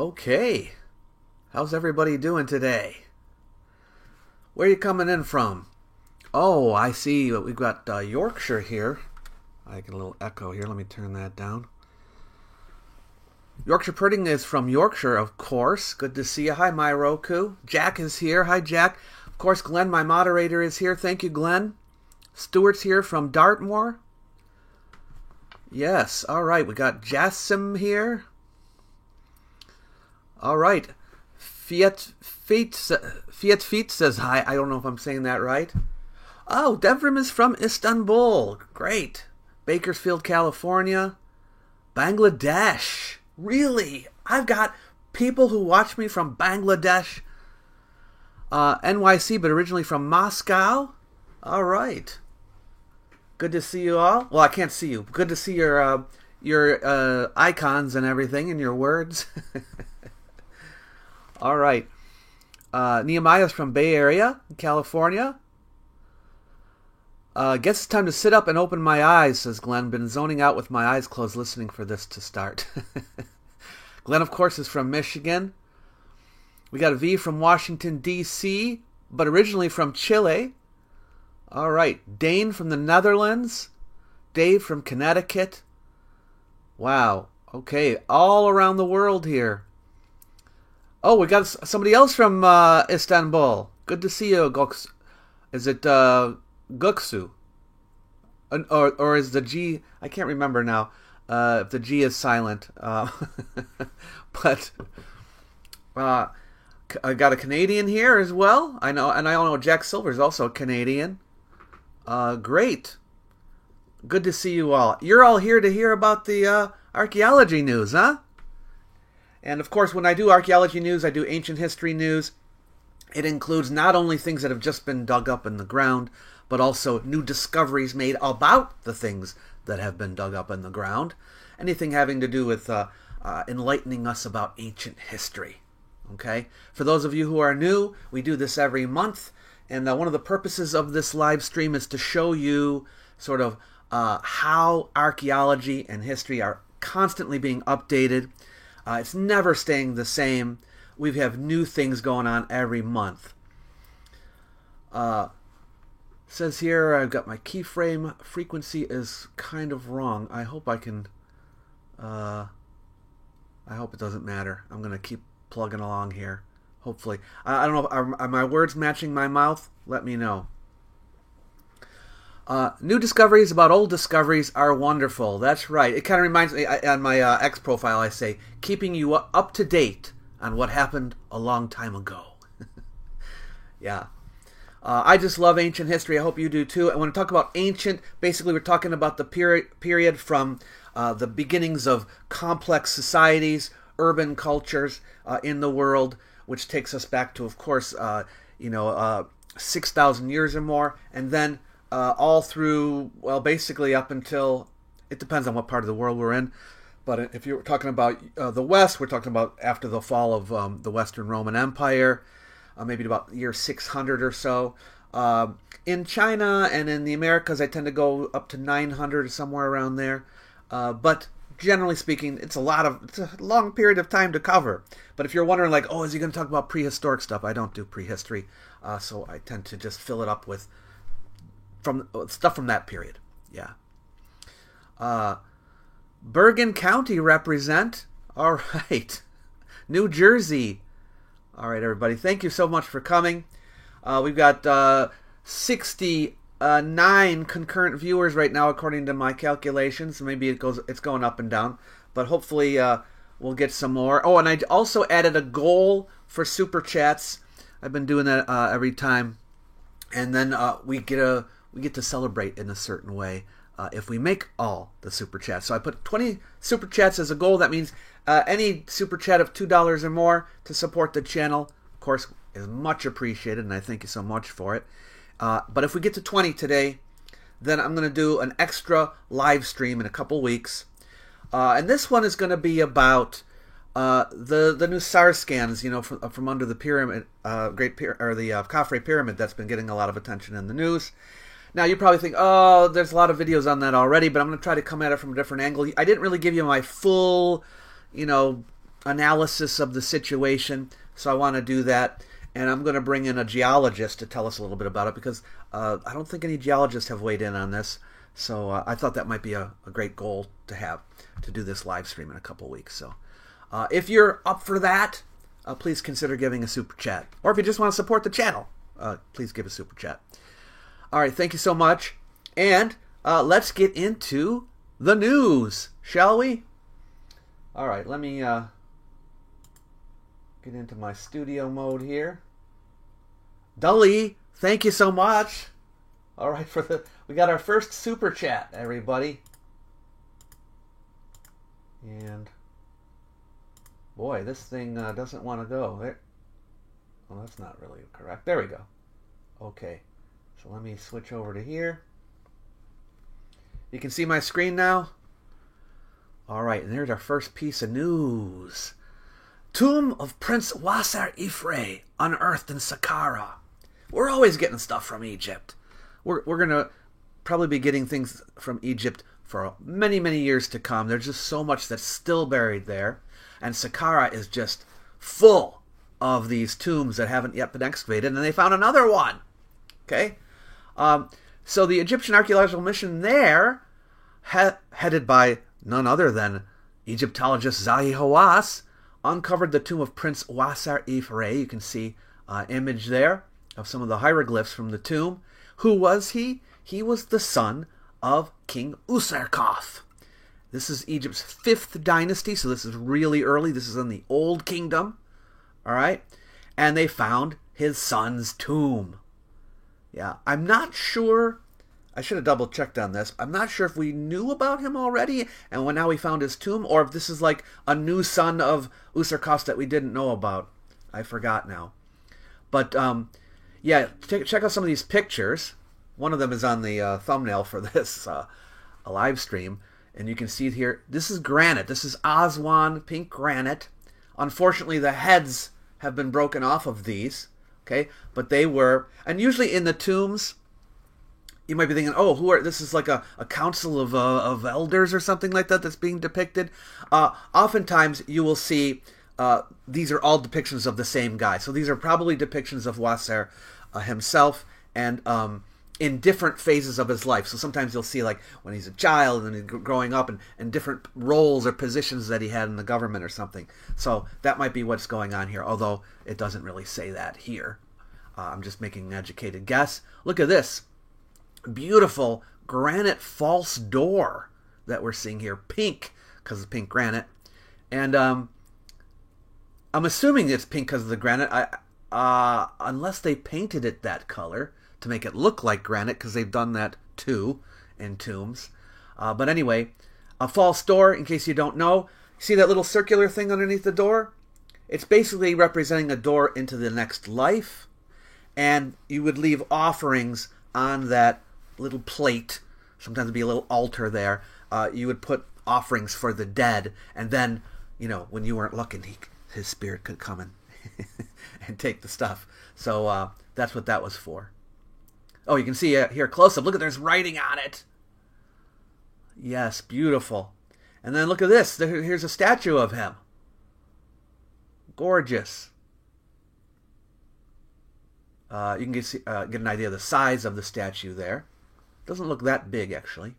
Okay. How's everybody doing today? Where are you coming in from? Oh, I see. We've got Yorkshire here. I get a little echo here. Let me turn that down. Yorkshire Pudding is from Yorkshire, of course. Good to see you. Hi, my Roku. Jack is here. Hi, Jack. Of course, Glenn, my moderator, is here. Thank you, Glenn. Stuart's here from Dartmoor. Yes, all right. We got Jassim here. All right. Fiat Feet says hi. I don't know if I'm saying that right. Oh, Devrim is from Istanbul. Great. Bakersfield, California. Bangladesh. Really? I've got people who watch me from Bangladesh. NYC, but originally from Moscow. All right. Good to see you all. Well, I can't see you. Good to see your icons and everything and your words. All right. Nehemiah's from Bay Area, California. Guess it's time to sit up and open my eyes, says Glenn. Been zoning out with my eyes closed listening for this to start. Glenn, of course, is from Michigan. We got a V from Washington, D.C., but originally from Chile. All right. Dane from the Netherlands. Dave from Connecticut. Wow. Okay. All around the world here. Oh, we got somebody else from Istanbul. Good to see you, Goks. Is it Guksu? Or is the G... I can't remember now if the G is silent. But I got a Canadian here as well. I know, and I know Jack Silver is also a Canadian. Great. Good to see you all. You're all here to hear about the archaeology news, huh? And of course, when I do archaeology news, I do ancient history news. It includes not only things that have just been dug up in the ground, but also new discoveries made about the things that have been dug up in the ground. Anything having to do with enlightening us about ancient history. Okay? For those of you who are new, we do this every month. And one of the purposes of this live stream is to show you sort of how archaeology and history are constantly being updated. It's never staying the same. We have new things going on every month. Says here, I've got my keyframe frequency is kind of wrong. I hope I can... I hope it doesn't matter. I'm going to keep plugging along here. Hopefully. I don't know, are my words matching my mouth? Let me know. New discoveries about old discoveries are wonderful. That's right. It kind of reminds me, on my X profile I say, keeping you up to date on what happened a long time ago. Yeah. I just love ancient history. I hope you do too. And when I talk about ancient, basically we're talking about the period from the beginnings of complex societies, urban cultures in the world, which takes us back to, of course, 6,000 years or more, and then all through, well, basically up until, it depends on what part of the world we're in, but if you're talking about the West, we're talking about after the fall of the Western Roman Empire, maybe about the year 600 or so. In China and in the Americas, I tend to go up to 900 or somewhere around there, but generally speaking, it's a long period of time to cover. But if you're wondering, like, oh, is he going to talk about prehistoric stuff? I don't do prehistory, so I tend to just fill it up with stuff from that period. Yeah. Bergen County represent. All right. New Jersey. All right, everybody. Thank you so much for coming. We've got 69 concurrent viewers right now, according to my calculations. Maybe it's going up and down, but hopefully we'll get some more. Oh, and I also added a goal for super chats. I've been doing that every time, and then we get to celebrate in a certain way if we make all the super chats. So I put 20 super chats as a goal. That means any super chat of $2 or more to support the channel, of course, is much appreciated, and I thank you so much for it. But if we get to 20 today, then I'm going to do an extra live stream in a couple weeks. And this one is going to be about the new SAR scans, from under the pyramid, the Khafre pyramid that's been getting a lot of attention in the news. Now, you probably think, oh, there's a lot of videos on that already, but I'm going to try to come at it from a different angle. I didn't really give you my full, analysis of the situation, so I want to do that. And I'm going to bring in a geologist to tell us a little bit about it, because I don't think any geologists have weighed in on this. So I thought that might be a great goal to have, to do this live stream in a couple weeks. So if you're up for that, please consider giving a super chat. Or if you just want to support the channel, please give a super chat. All right, thank you so much. And let's get into the news, shall we? All right, let me get into my studio mode here. Dully, thank you so much. All right, we got our first super chat, everybody. And boy, this thing doesn't want to go. There. Well, that's not really correct. There we go. Okay, so let me switch over to here. You can see my screen now. All right, and there's our first piece of news. Tomb of Prince Wasser Ifre unearthed in Saqqara. We're always getting stuff from Egypt. We're going to probably be getting things from Egypt for many, many years to come. There's just so much that's still buried there. And Saqqara is just full of these tombs that haven't yet been excavated. And they found another one. Okay? So the Egyptian archaeological mission there, headed by none other than Egyptologist Zahi Hawass, uncovered the tomb of Prince Wasser Ifre. You can see an image there of some of the hieroglyphs from the tomb. Who was he? He was the son of King Userkaf. This is Egypt's 5th dynasty, so this is really early. This is in the Old Kingdom. All right? And they found his son's tomb. Yeah, I'm not sure. I should have double-checked on this. I'm not sure if we knew about him already, and now we found his tomb, or if this is like a new son of Userkaf that we didn't know about. I forgot now. But, yeah, check out some of these pictures. One of them is on the thumbnail for this live stream. And you can see it here. This is granite. This is Aswan pink granite. Unfortunately, the heads have been broken off of these. Okay, but they were, and usually in the tombs, you might be thinking, oh, this is like a council of elders or something like that that's being depicted. Oftentimes, you will see these are all depictions of the same guy. So these are probably depictions of Wasser himself, and in different phases of his life. So sometimes you'll see like when he's a child and growing up, and different roles or positions that he had in the government or something. So that might be what's going on here, although it doesn't really say that here. I'm just making an educated guess. Look at this. Beautiful granite false door that we're seeing here. Pink, because of pink granite. And I'm assuming it's pink because of the granite. Unless they painted it that color to make it look like granite, because they've done that too in tombs. But anyway, a false door, in case you don't know. See that little circular thing underneath the door? It's basically representing a door into the next life. And you would leave offerings on that little plate. Sometimes it'd be a little altar there. You would put offerings for the dead. And then, when you weren't looking, his spirit could come and take the stuff. So that's what that was for. Oh, you can see here close up. Look at, there's writing on it. Yes, beautiful. And then look at this. Here's a statue of him. Gorgeous. You can get an idea of the size of the statue there. Doesn't look that big, actually.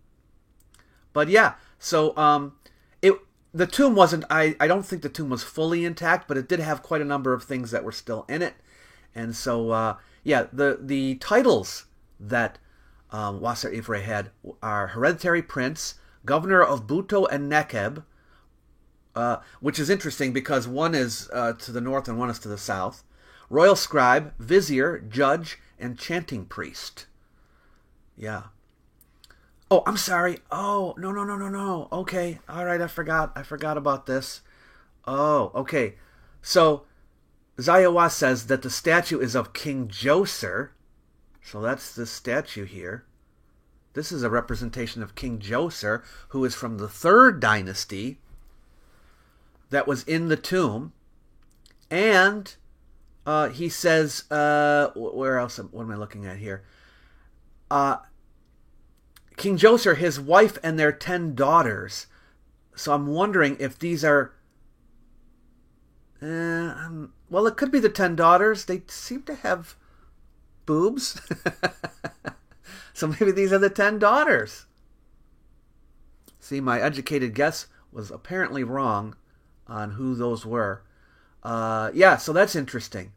But yeah, so the tomb wasn't, I don't think the tomb was fully intact, but it did have quite a number of things that were still in it. And so, yeah, the titles that Wasser Ifre had are Hereditary Prince, Governor of Buto and Nekeb, which is interesting because one is to the north and one is to the south. Royal Scribe, Vizier, Judge, and Chanting Priest. Yeah. Oh, I'm sorry. Oh, no. Okay, all right, I forgot about this. Oh, okay. So, Zahi Hawass says that the statue is of King Djoser. So that's the statue here. This is a representation of King Djoser, who is from the 3rd dynasty that was in the tomb. And he says, where else? What am I looking at here? King Djoser, his wife, and their 10 daughters. So I'm wondering if these are Well, it could be the 10 daughters. They seem to have boobs. So maybe these are the 10 daughters. See, my educated guess was apparently wrong on who those were. Yeah, so that's interesting.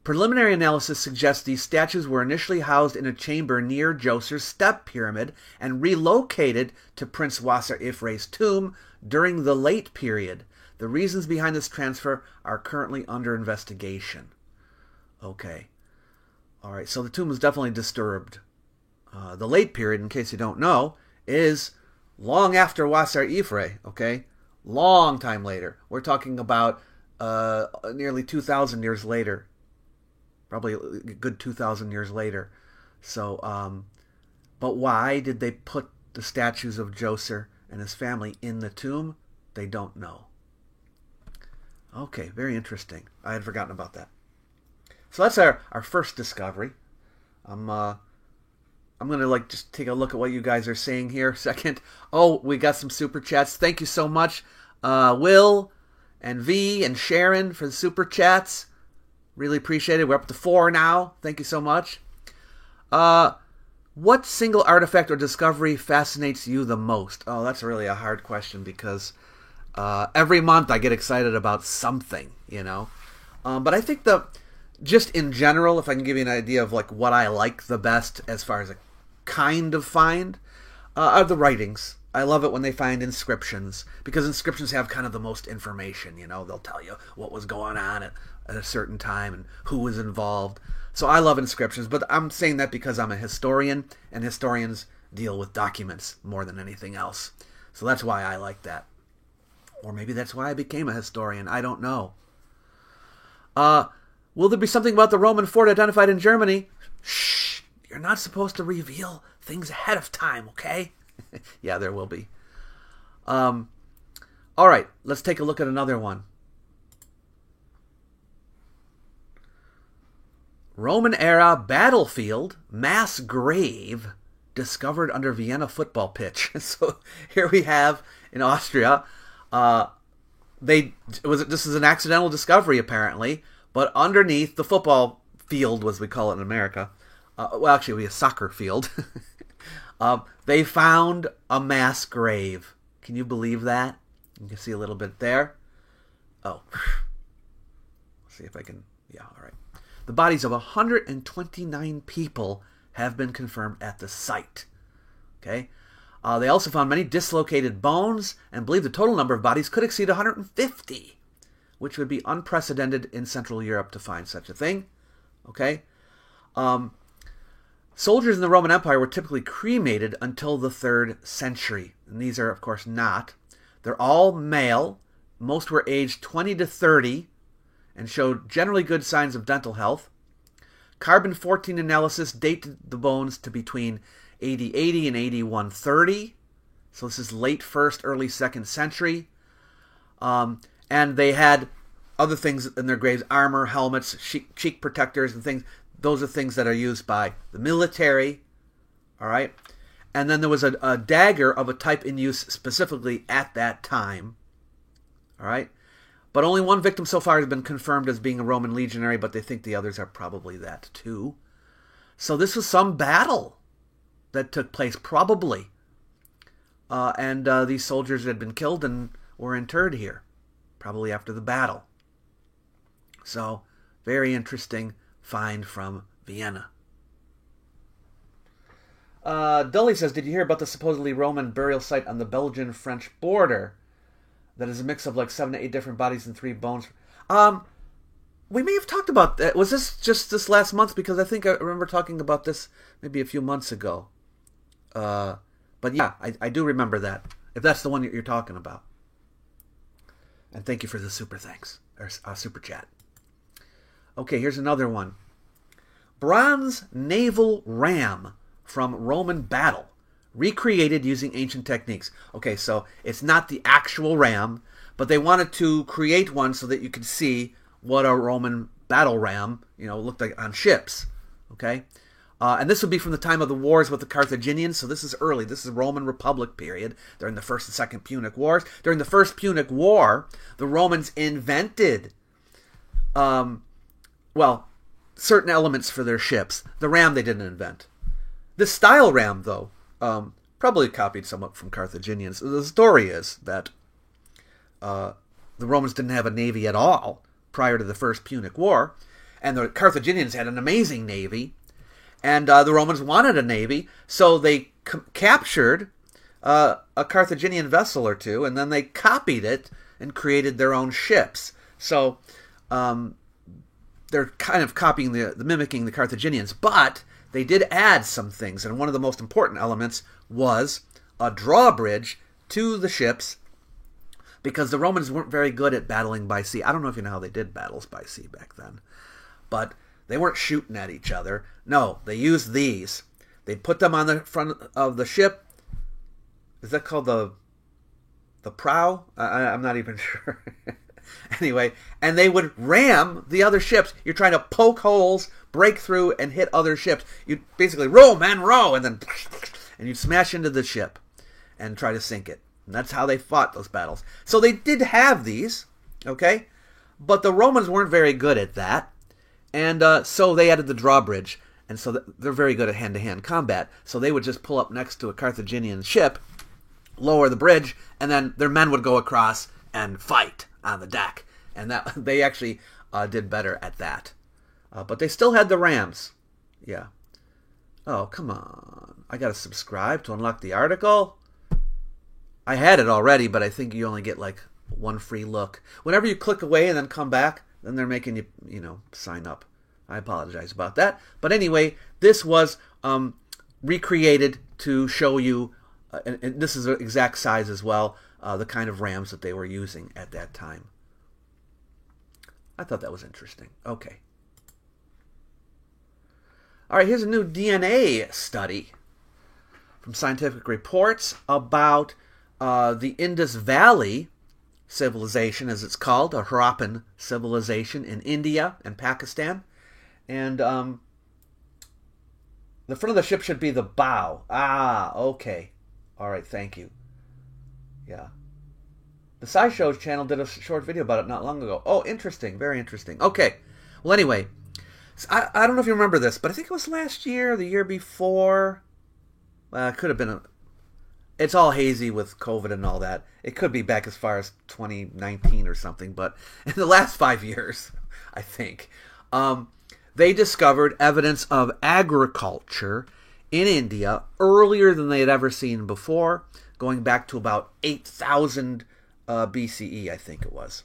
Preliminary analysis suggests these statues were initially housed in a chamber near Djoser's step pyramid and relocated to Prince Wasser Ifre's tomb during the late period. The reasons behind this transfer are currently under investigation. Okay. All right, so the tomb was definitely disturbed. The late period, in case you don't know, is long after Wasser Ifre, okay? Long time later. We're talking about nearly 2,000 years later. Probably a good 2,000 years later. So, but why did they put the statues of Djoser and his family in the tomb? They don't know. Okay, very interesting. I had forgotten about that. So that's our first discovery. I'm gonna just take a look at what you guys are saying here. Second, we got some super chats. Thank you so much, Will and V and Sharon for the super chats. Really appreciate it. We're up to 4 now. Thank you so much. What single artifact or discovery fascinates you the most? Oh, that's really a hard question because every month I get excited about something, But I think just in general, if I can give you an idea of what I like the best as far as a kind of find, are the writings. I love it when they find inscriptions because inscriptions have kind of the most information. They'll tell you what was going on at a certain time and who was involved. So I love inscriptions, but I'm saying that because I'm a historian, and historians deal with documents more than anything else. So that's why I like that. Or maybe that's why I became a historian. I don't know. Will there be something about the Roman fort identified in Germany? Shh! You're not supposed to reveal things ahead of time, okay? Yeah, there will be. All right, let's take a look at another one. Roman-era battlefield, mass grave, discovered under Vienna football pitch. So here we have, in Austria, this is an accidental discovery, apparently, but underneath the football field, as we call it in America, actually it would be a soccer field, they found a mass grave. Can you believe that? You can see a little bit there. Oh. Let's see if I can... Yeah, all right. The bodies of 129 people have been confirmed at the site. Okay? They also found many dislocated bones and believe the total number of bodies could exceed 150, which would be unprecedented in Central Europe to find such a thing. Okay? Soldiers in the Roman Empire were typically cremated until the 3rd century. And these are, of course, not. They're all male. Most were aged 20 to 30 and showed generally good signs of dental health. Carbon-14 analysis dated the bones to between AD 80 and AD 130. So this is late 1st, early 2nd century. And they had other things in their graves, armor, helmets, cheek protectors, and things. Those are things that are used by the military. All right? And then there was a dagger of a type in use specifically at that time. All right? But only one victim so far has been confirmed as being a Roman legionary, but they think the others are probably that too. So this was some battle that took place, probably. And these soldiers had been killed and were interred here, probably after the battle. So, very interesting find from Vienna. Dully says, did you hear about the supposedly Roman burial site on the Belgian-French border? That is a mix of 7 to 8 different bodies and 3 bones. We may have talked about that. Was this just this last month? Because I think I remember talking about this maybe a few months ago. But yeah, I do remember that. If that's the one you're talking about. And thank you for the super thanks. Or super chat. Okay, here's another one. Bronze naval ram from Roman battle. Recreated using ancient techniques. Okay, so it's not the actual ram, but they wanted to create one so that you could see what a Roman battle ram, looked like on ships. Okay, And this would be from the time of the wars with the Carthaginians, so this is early. This is Roman Republic period, during the First and Second Punic Wars. During the First Punic War, the Romans invented, certain elements for their ships. The ram they didn't invent. The style ram, though, probably copied somewhat from Carthaginians. The story is that the Romans didn't have a navy at all prior to the First Punic War, and the Carthaginians had an amazing navy, and the Romans wanted a navy, so they captured a Carthaginian vessel or two, and then they copied it and created their own ships. So they're kind of copying mimicking the Carthaginians, but they did add some things, and one of the most important elements was a drawbridge to the ships, because the Romans weren't very good at battling by sea. I don't know if you know how they did battles by sea back then, but they weren't shooting at each other. No, they used these. They'd put them on the front of the ship. Is that called the prow? I'm not even sure. Anyway, and they would ram the other ships. You're trying to poke holes, break through, and hit other ships. You basically row, man, row, and then you smash into the ship and try to sink it. And that's how they fought those battles. So they did have these, okay? But the Romans weren't very good at that. And so they added the drawbridge. And so they're very good at hand-to-hand combat. So they would just pull up next to a Carthaginian ship, lower the bridge, and then their men would go across and fight on the deck. And that they actually did better at that. But they still had the rams. Yeah. Oh, come on. I got to subscribe to unlock the article. I had it already, but I think you only get like one free look. Whenever you click away and then come back, then they're making you, sign up. I apologize about that. But anyway, this was recreated to show you, and this is the exact size as well, the kind of rams that they were using at that time. I thought that was interesting. Okay. All right, here's a new DNA study from Scientific Reports about the Indus Valley civilization, as it's called, a Harappan civilization in India and Pakistan. And the front of the ship should be the bow. Ah, okay. All right, thank you. Yeah. The SciShows channel did a short video about it not long ago. Oh, interesting. Very interesting. Okay. Well, anyway, I don't know if you remember this, but I think it was last year, the year before. It could have been it's all hazy with COVID and all that. It could be back as far as 2019 or something, but in the last 5 years, I think, they discovered evidence of agriculture in India earlier than they had ever seen before, going back to about 8,000 BCE, I think it was.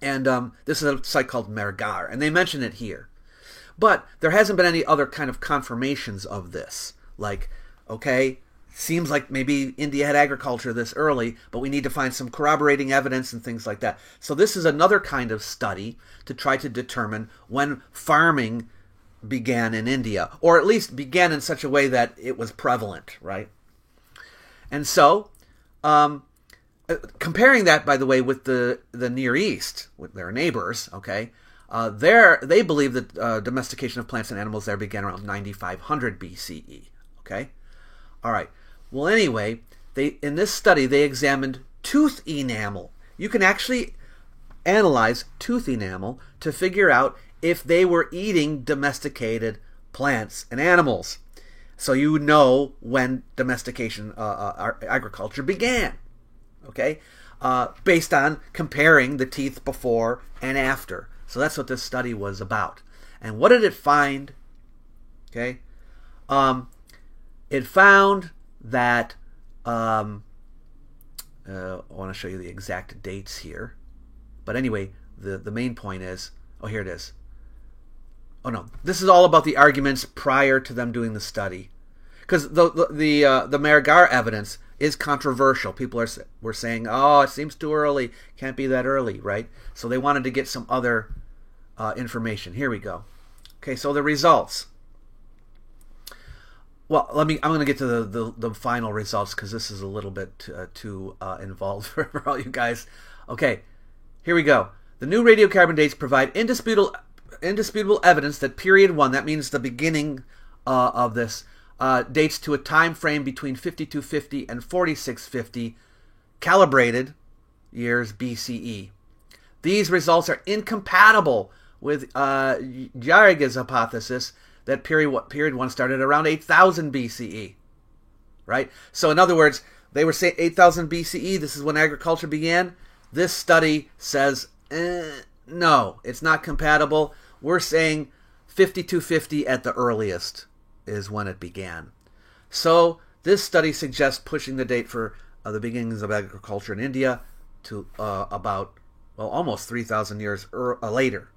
And this is a site called Mehrgarh, and they mention it here. But there hasn't been any other kind of confirmations of this. Like, okay, seems like maybe India had agriculture this early, but we need to find some corroborating evidence and things like that. So this is another kind of study to try to determine when farming began in India, or at least began in such a way that it was prevalent, right? And so, comparing that, by the way, with the Near East, with their neighbors, okay, they believe that domestication of plants and animals there began around 9500 BCE, okay? All right. Well, anyway, in this study, they examined tooth enamel. You can actually analyze tooth enamel to figure out if they were eating domesticated plants and animals. So you know when domestication, agriculture began, okay? Based on comparing the teeth before and after. So that's what this study was about. And what did it find? Okay? It found that, I want to show you the exact dates here. But anyway, the main point is, oh, here it is. Oh no, this is all about the arguments prior to them doing the study. Because the Mehrgarh evidence is controversial. People were saying, oh, it seems too early, can't be that early, right? So they wanted to get some other information. Here we go. Okay, so the results. Well, I'm going to get to the final results because this is a little bit too involved for all you guys. Okay, here we go. The new radiocarbon dates provide indisputable evidence that period 1, that means the beginning of this dates to a time frame between 5250 and 4650 calibrated years BCE. These results are incompatible with Jaeger's hypothesis that period 1 started around 8000 BCE. Right? So in other words, they were saying 8000 BCE, this is when agriculture began. This study says, no, it's not compatible. We're saying 5250 at the earliest is when it began. So this study suggests pushing the date for the beginnings of agriculture in India to about, well, almost 3,000 years later.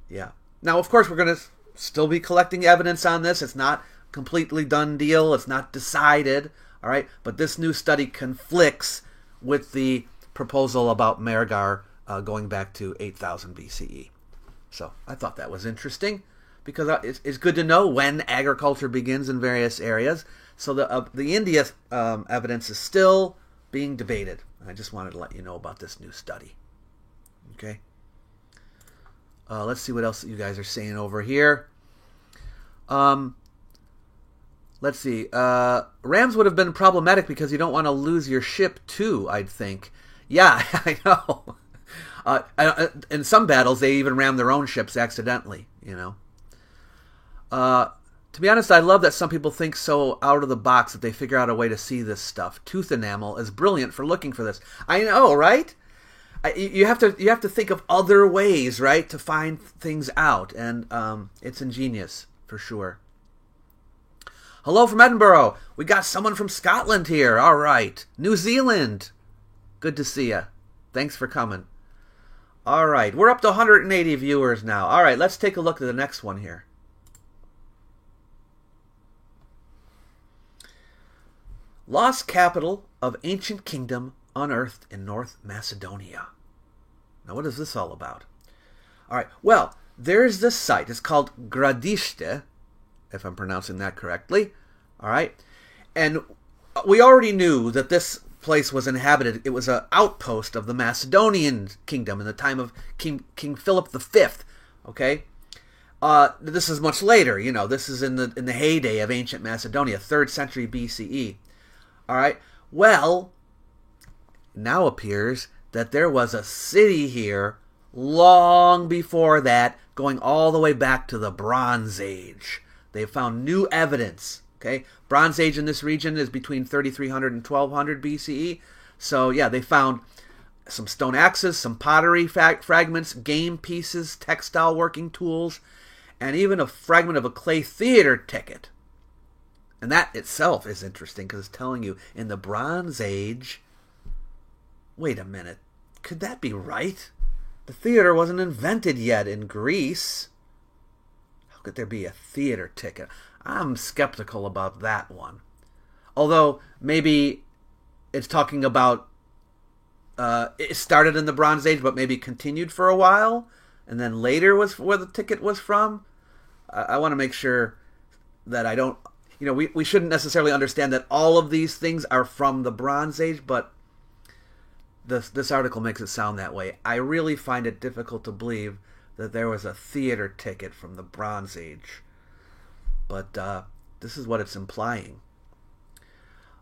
Yeah. Now, of course, we're going to still be collecting evidence on this. It's not completely done deal. It's not decided. All right. But this new study conflicts with the proposal about Mehrgar going back to 8000 BCE. So I thought that was interesting because it's good to know when agriculture begins in various areas. So the India evidence is still being debated. I just wanted to let you know about this new study. Okay. Let's see what else you guys are saying over here. Let's see. Rams would have been problematic because you don't want to lose your ship too, I'd think. Yeah, I know. In some battles, they even ram their own ships accidentally, you know. To be honest, I love that some people think so out of the box that they figure out a way to see this stuff. Tooth enamel is brilliant for looking for this. I know, right? You have to think of other ways, right, to find things out, and it's ingenious for sure. Hello from Edinburgh. We got someone from Scotland here. All right, New Zealand. Good to see you. Thanks for coming. All right, we're up to 180 viewers now. All right, let's take a look at the next one here. Lost capital of ancient kingdom unearthed in North Macedonia. Now, what is this all about? All right, well, there's this site. It's called Gradište, if I'm pronouncing that correctly. All right, and we already knew that this place was inhabited. It was an outpost of the Macedonian kingdom in the time of King Philip V. Okay, this is much later. You know, this is in the heyday of ancient Macedonia, 3rd century BCE. All right. Well, now appears that there was a city here long before that, going all the way back to the Bronze Age. They found new evidence. Okay, Bronze Age in this region is between 3300 and 1200 BCE. So yeah, they found some stone axes, some pottery fragments, game pieces, textile working tools, and even a fragment of a clay theater ticket. And that itself is interesting because it's telling you in the Bronze Age, wait a minute, could that be right? The theater wasn't invented yet in Greece. How could there be a theater ticket? I'm skeptical about that one. Although maybe it's talking about it started in the Bronze Age but maybe continued for a while and then later was where the ticket was from. I want to make sure that I don't... You know, we shouldn't necessarily understand that all of these things are from the Bronze Age, but this article makes it sound that way. I really find it difficult to believe that there was a theater ticket from the Bronze Age. But this is what it's implying.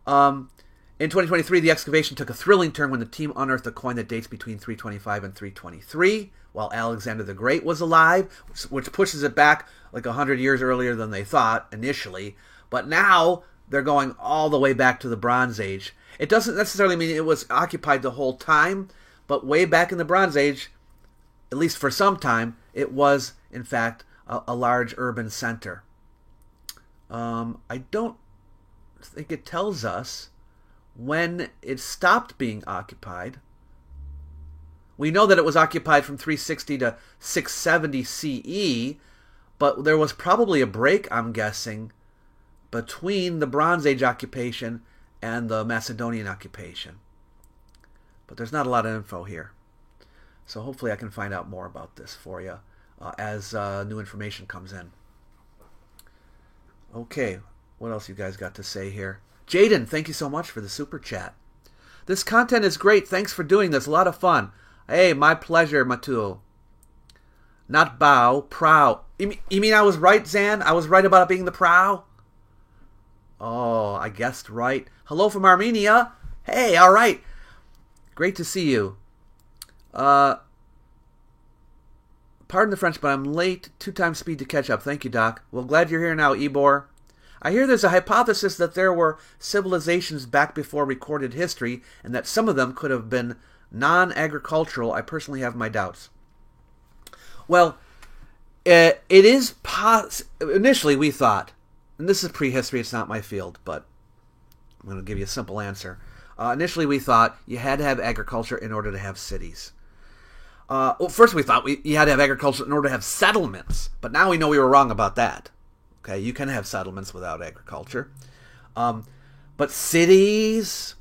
In 2023, the excavation took a thrilling turn when the team unearthed a coin that dates between 325 and 323, while Alexander the Great was alive, which pushes it back like 100 years earlier than they thought initially. But now they're going all the way back to the Bronze Age. It doesn't necessarily mean it was occupied the whole time, but way back in the Bronze Age, at least for some time, it was, in fact, a large urban center. I don't think it tells us when it stopped being occupied. We know that it was occupied from 360 to 670 CE, but there was probably a break, I'm guessing, between the Bronze Age occupation and the Macedonian occupation. But there's not a lot of info here. So hopefully I can find out more about this for you as new information comes in. Okay, what else you guys got to say here? Jaden, thank you so much for the super chat. This content is great. Thanks for doing this. A lot of fun. Hey, my pleasure, Matul. Not bow, prow. You mean I was right, Zan? I was right about it being the prow? Oh, I guessed right. Hello from Armenia. Hey, all right. Great to see you. Pardon the French, but I'm late. 2 times speed to catch up. Thank you, Doc. Well, glad you're here now, Ebor. I hear there's a hypothesis that there were civilizations back before recorded history, and that some of them could have been non-agricultural. I personally have my doubts. Well, it is initially we thought, and this is prehistory, it's not my field, but I'm going to give you a simple answer. Initially we thought you had to have agriculture in order to have cities. Well, first we thought you had to have agriculture in order to have settlements, but now we know we were wrong about that. Okay, you can have settlements without agriculture. But cities,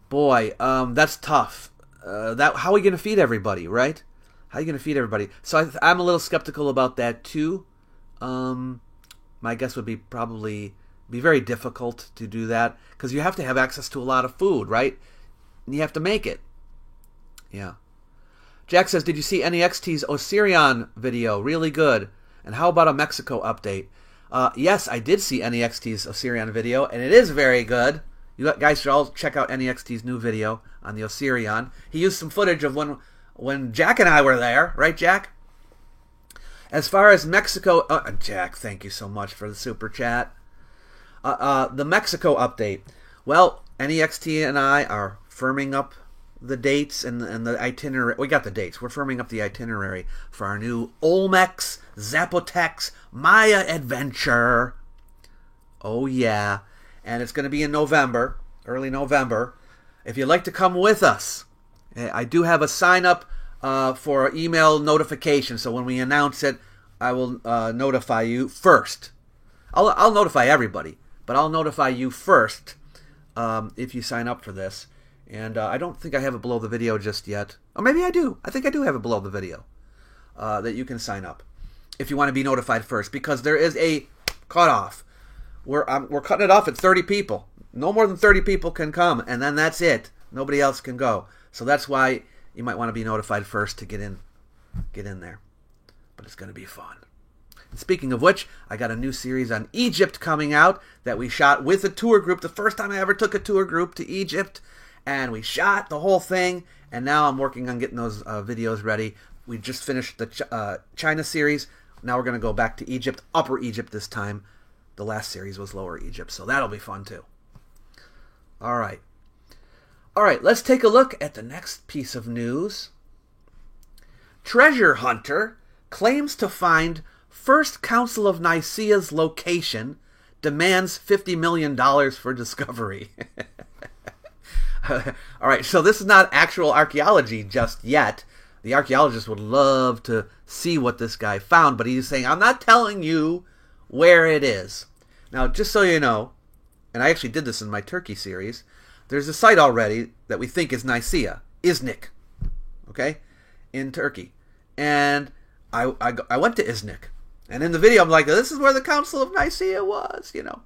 boy, that's tough. How are we going to feed everybody, right? How are you going to feed everybody? So I'm a little skeptical about that too. My guess would be probably be very difficult to do that because you have to have access to a lot of food, right? And you have to make it. Yeah. Jack says, did you see NEXT's Osirion video? Really good. And how about a Mexico update? Yes, I did see NEXT's Osirion video, and it is very good. You guys should all check out NEXT's new video on the Osirion. He used some footage of when Jack and I were there. Right, Jack? As far as Mexico... Jack, thank you so much for the super chat. The Mexico update. Well, NEXT and I are firming up the dates and the itinerary. We got the dates. We're firming up the itinerary for our new Olmecs Zapotecs Maya adventure. Oh, yeah. And it's going to be in November, early November. If you'd like to come with us, I do have a sign-up for email notification. So when we announce it, I will notify you first. I'll notify everybody, but I'll notify you first if you sign up for this. And I don't think I have it below the video just yet. Or maybe I do. I think I do have it below the video that you can sign up if you want to be notified first, because there is a cutoff. We're cutting it off at 30 people. No more than 30 people can come, and then that's it. Nobody else can go. So that's why you might want to be notified first to get in there. But it's going to be fun. And speaking of which, I got a new series on Egypt coming out that we shot with a tour group. The first time I ever took a tour group to Egypt. And we shot the whole thing, and now I'm working on getting those videos ready. We just finished the China series. Now we're going to go back to Egypt, Upper Egypt this time. The last series was Lower Egypt, so that'll be fun too. All right, let's take a look at the next piece of news. Treasure hunter claims to find First Council of Nicaea's location, demands $50 million for discovery. All right, so this is not actual archaeology just yet. The archaeologist would love to see what this guy found, but he's saying, I'm not telling you where it is. Now, just so you know, and I actually did this in my Turkey series, there's a site already that we think is Nicaea, Iznik, okay, in Turkey. And I went to Iznik, and in the video I'm like, this is where the Council of Nicaea was, you know.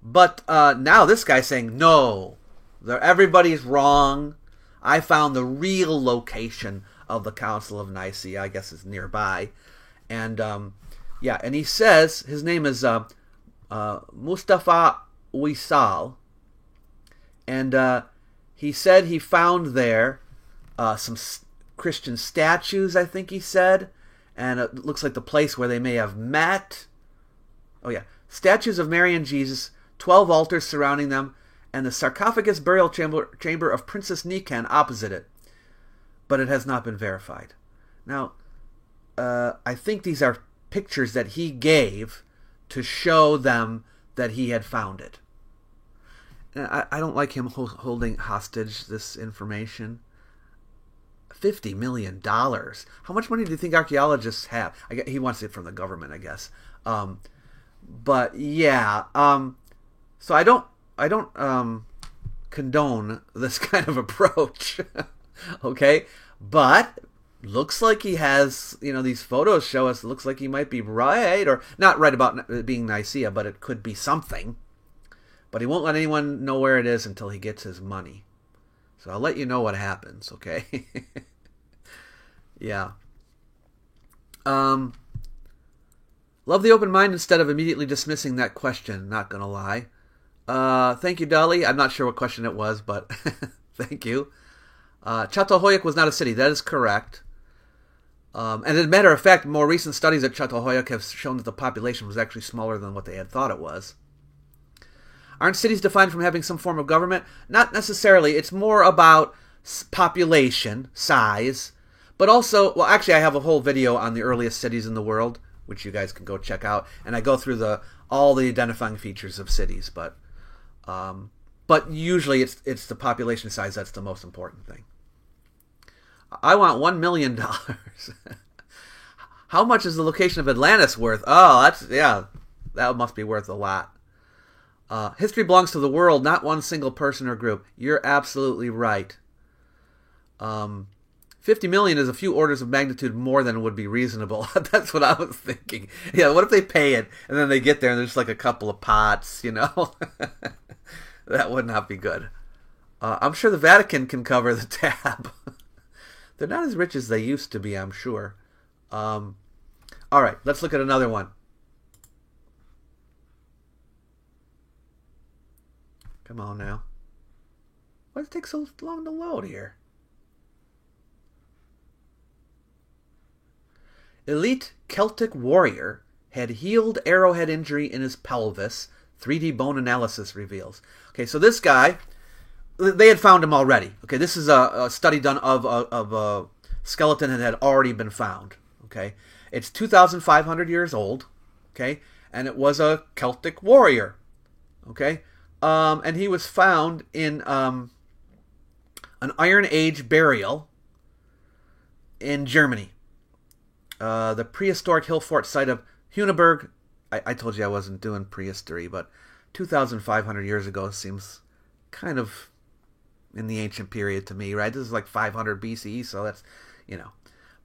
But now this guy's saying, no, everybody's wrong. I found the real location of the Council of Nicaea. I guess it's nearby. And, yeah, and he says, his name is Mustafa Uysal. And he said he found there some Christian statues, I think he said. And it looks like the place where they may have met. Oh, yeah. Statues of Mary and Jesus, 12 altars surrounding them, and the sarcophagus burial chamber of Princess Nikan opposite it. But it has not been verified. Now, I think these are pictures that he gave to show them that he had found it. And I don't like him holding hostage this information. $50 million. How much money do you think archaeologists have? He wants it from the government, I guess. But yeah, so I don't condone this kind of approach. Okay, but looks like he has, these photos show us, it looks like he might be right, or not right about it being Nicaea, but it could be something. But he won't let anyone know where it is until he gets his money. So I'll let you know what happens, okay? Yeah. Um, Love the open mind instead of immediately dismissing that question, not gonna lie. Thank you, Dolly. I'm not sure what question it was, but thank you. Çatalhöyük was not a city. That is correct. And as a matter of fact, more recent studies at Çatalhöyük have shown that the population was actually smaller than what they had thought it was. Aren't cities defined from having some form of government? Not necessarily. It's more about population, size, but also, well, actually, I have a whole video on the earliest cities in the world, which you guys can go check out, and I go through all the identifying features of cities, but usually it's the population size that's the most important thing. I want $1 million. How much is the location of Atlantis worth? Oh, that must be worth a lot. History belongs to the world, not one single person or group. You're absolutely right. 50 million is a few orders of magnitude more than would be reasonable. That's what I was thinking. Yeah, what if they pay it and then they get there and there's like a couple of pots, you know? That would not be good. I'm sure the Vatican can cover the tab. They're not as rich as they used to be, I'm sure. All right, let's look at another one. Come on now. Why does it take so long to load here? Elite Celtic warrior had healed arrowhead injury in his pelvis. 3D bone analysis reveals. Okay, so this guy, they had found him already. Okay, this is a study done of a skeleton that had already been found. Okay, it's 2,500 years old. Okay, and it was a Celtic warrior. Okay, and he was found in an Iron Age burial in Germany. The prehistoric hill fort site of Huneberg. I told you I wasn't doing prehistory, but 2,500 years ago seems kind of in the ancient period to me, right? This is like 500 BCE, so that's, you know.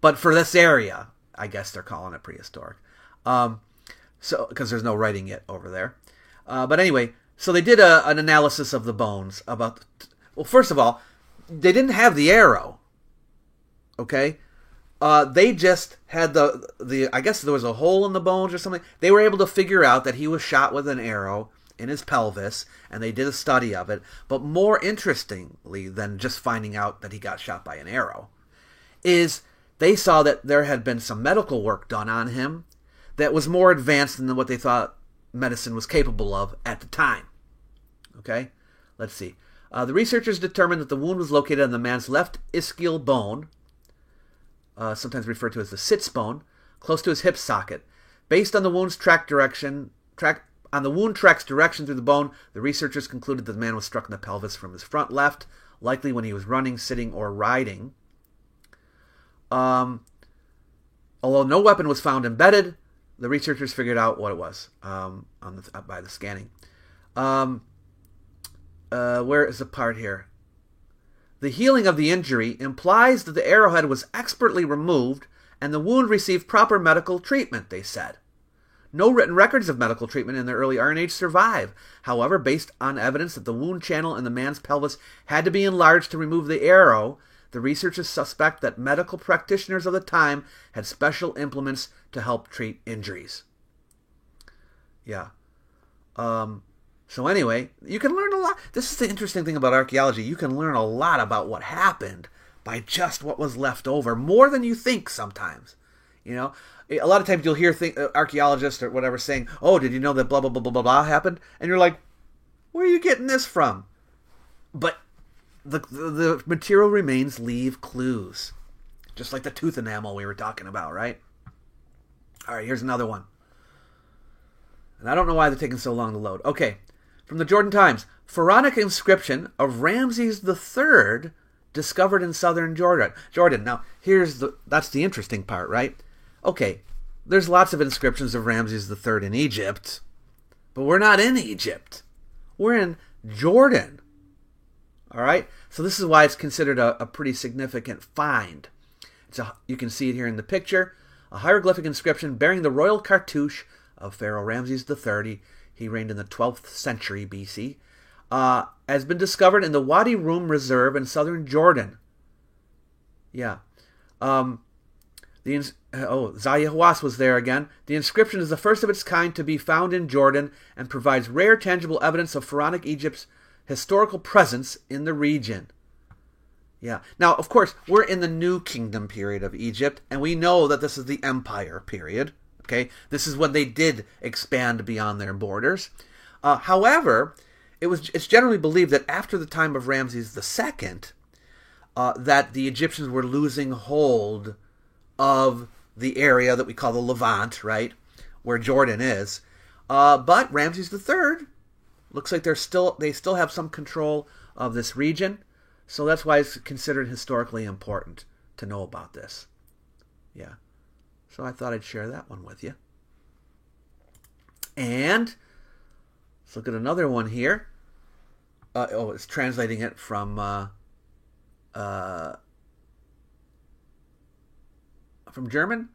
But for this area, I guess they're calling it prehistoric. So because there's no writing yet over there. But anyway, so they did an analysis of the bones about. Well, first of all, they didn't have the arrow. Okay. They just had the I guess there was a hole in the bones or something. They were able to figure out that he was shot with an arrow in his pelvis, and they did a study of it. But more interestingly than just finding out that he got shot by an arrow, is they saw that there had been some medical work done on him that was more advanced than what they thought medicine was capable of at the time. Okay? Let's see. The researchers determined that the wound was located on the man's left ischial bone, sometimes referred to as the sits bone, close to his hip socket. Based on the wound track's direction through the bone, the researchers concluded that the man was struck in the pelvis from his front left, likely when he was running, sitting, or riding. Although no weapon was found embedded, the researchers figured out what it was by the scanning. Where is the part here? The healing of the injury implies that the arrowhead was expertly removed and the wound received proper medical treatment, they said. No written records of medical treatment in the early Iron Age survive. However, based on evidence that the wound channel in the man's pelvis had to be enlarged to remove the arrow, the researchers suspect that medical practitioners of the time had special implements to help treat injuries. Yeah. So anyway, you can learn a lot. This is the interesting thing about archaeology. You can learn a lot about what happened by just what was left over, more than you think sometimes. You know, a lot of times you'll hear archaeologists or whatever saying, "Oh, did you know that blah blah blah blah blah blah happened?" And you're like, "Where are you getting this from?" But the material remains leave clues, just like the tooth enamel we were talking about, right? All right, here's another one. And I don't know why they're taking so long to load. Okay. From the Jordan Times, pharaonic inscription of Ramses III discovered in southern Jordan. Now, that's the interesting part, right? Okay, there's lots of inscriptions of Ramses III in Egypt, but we're not in Egypt. We're in Jordan. All right? So this is why it's considered a pretty significant find. You can see it here in the picture. A hieroglyphic inscription bearing the royal cartouche of Pharaoh Ramses III. He reigned in the 12th century BC, has been discovered in the Wadi Rum Reserve in southern Jordan. Yeah. The Zahi Hawass was there again. The inscription is the first of its kind to be found in Jordan and provides rare tangible evidence of Pharaonic Egypt's historical presence in the region. Yeah. Now, of course, we're in the New Kingdom period of Egypt, and we know that this is the Empire period. Okay, this is when they did expand beyond their borders. However, it's generally believed that after the time of Ramses II, that the Egyptians were losing hold of the area that we call the Levant, right, where Jordan is. But Ramses III looks like they still have some control of this region, so that's why it's considered historically important to know about this. Yeah, so I thought I'd share that one with you. And let's look at another one here. It's translating it from German?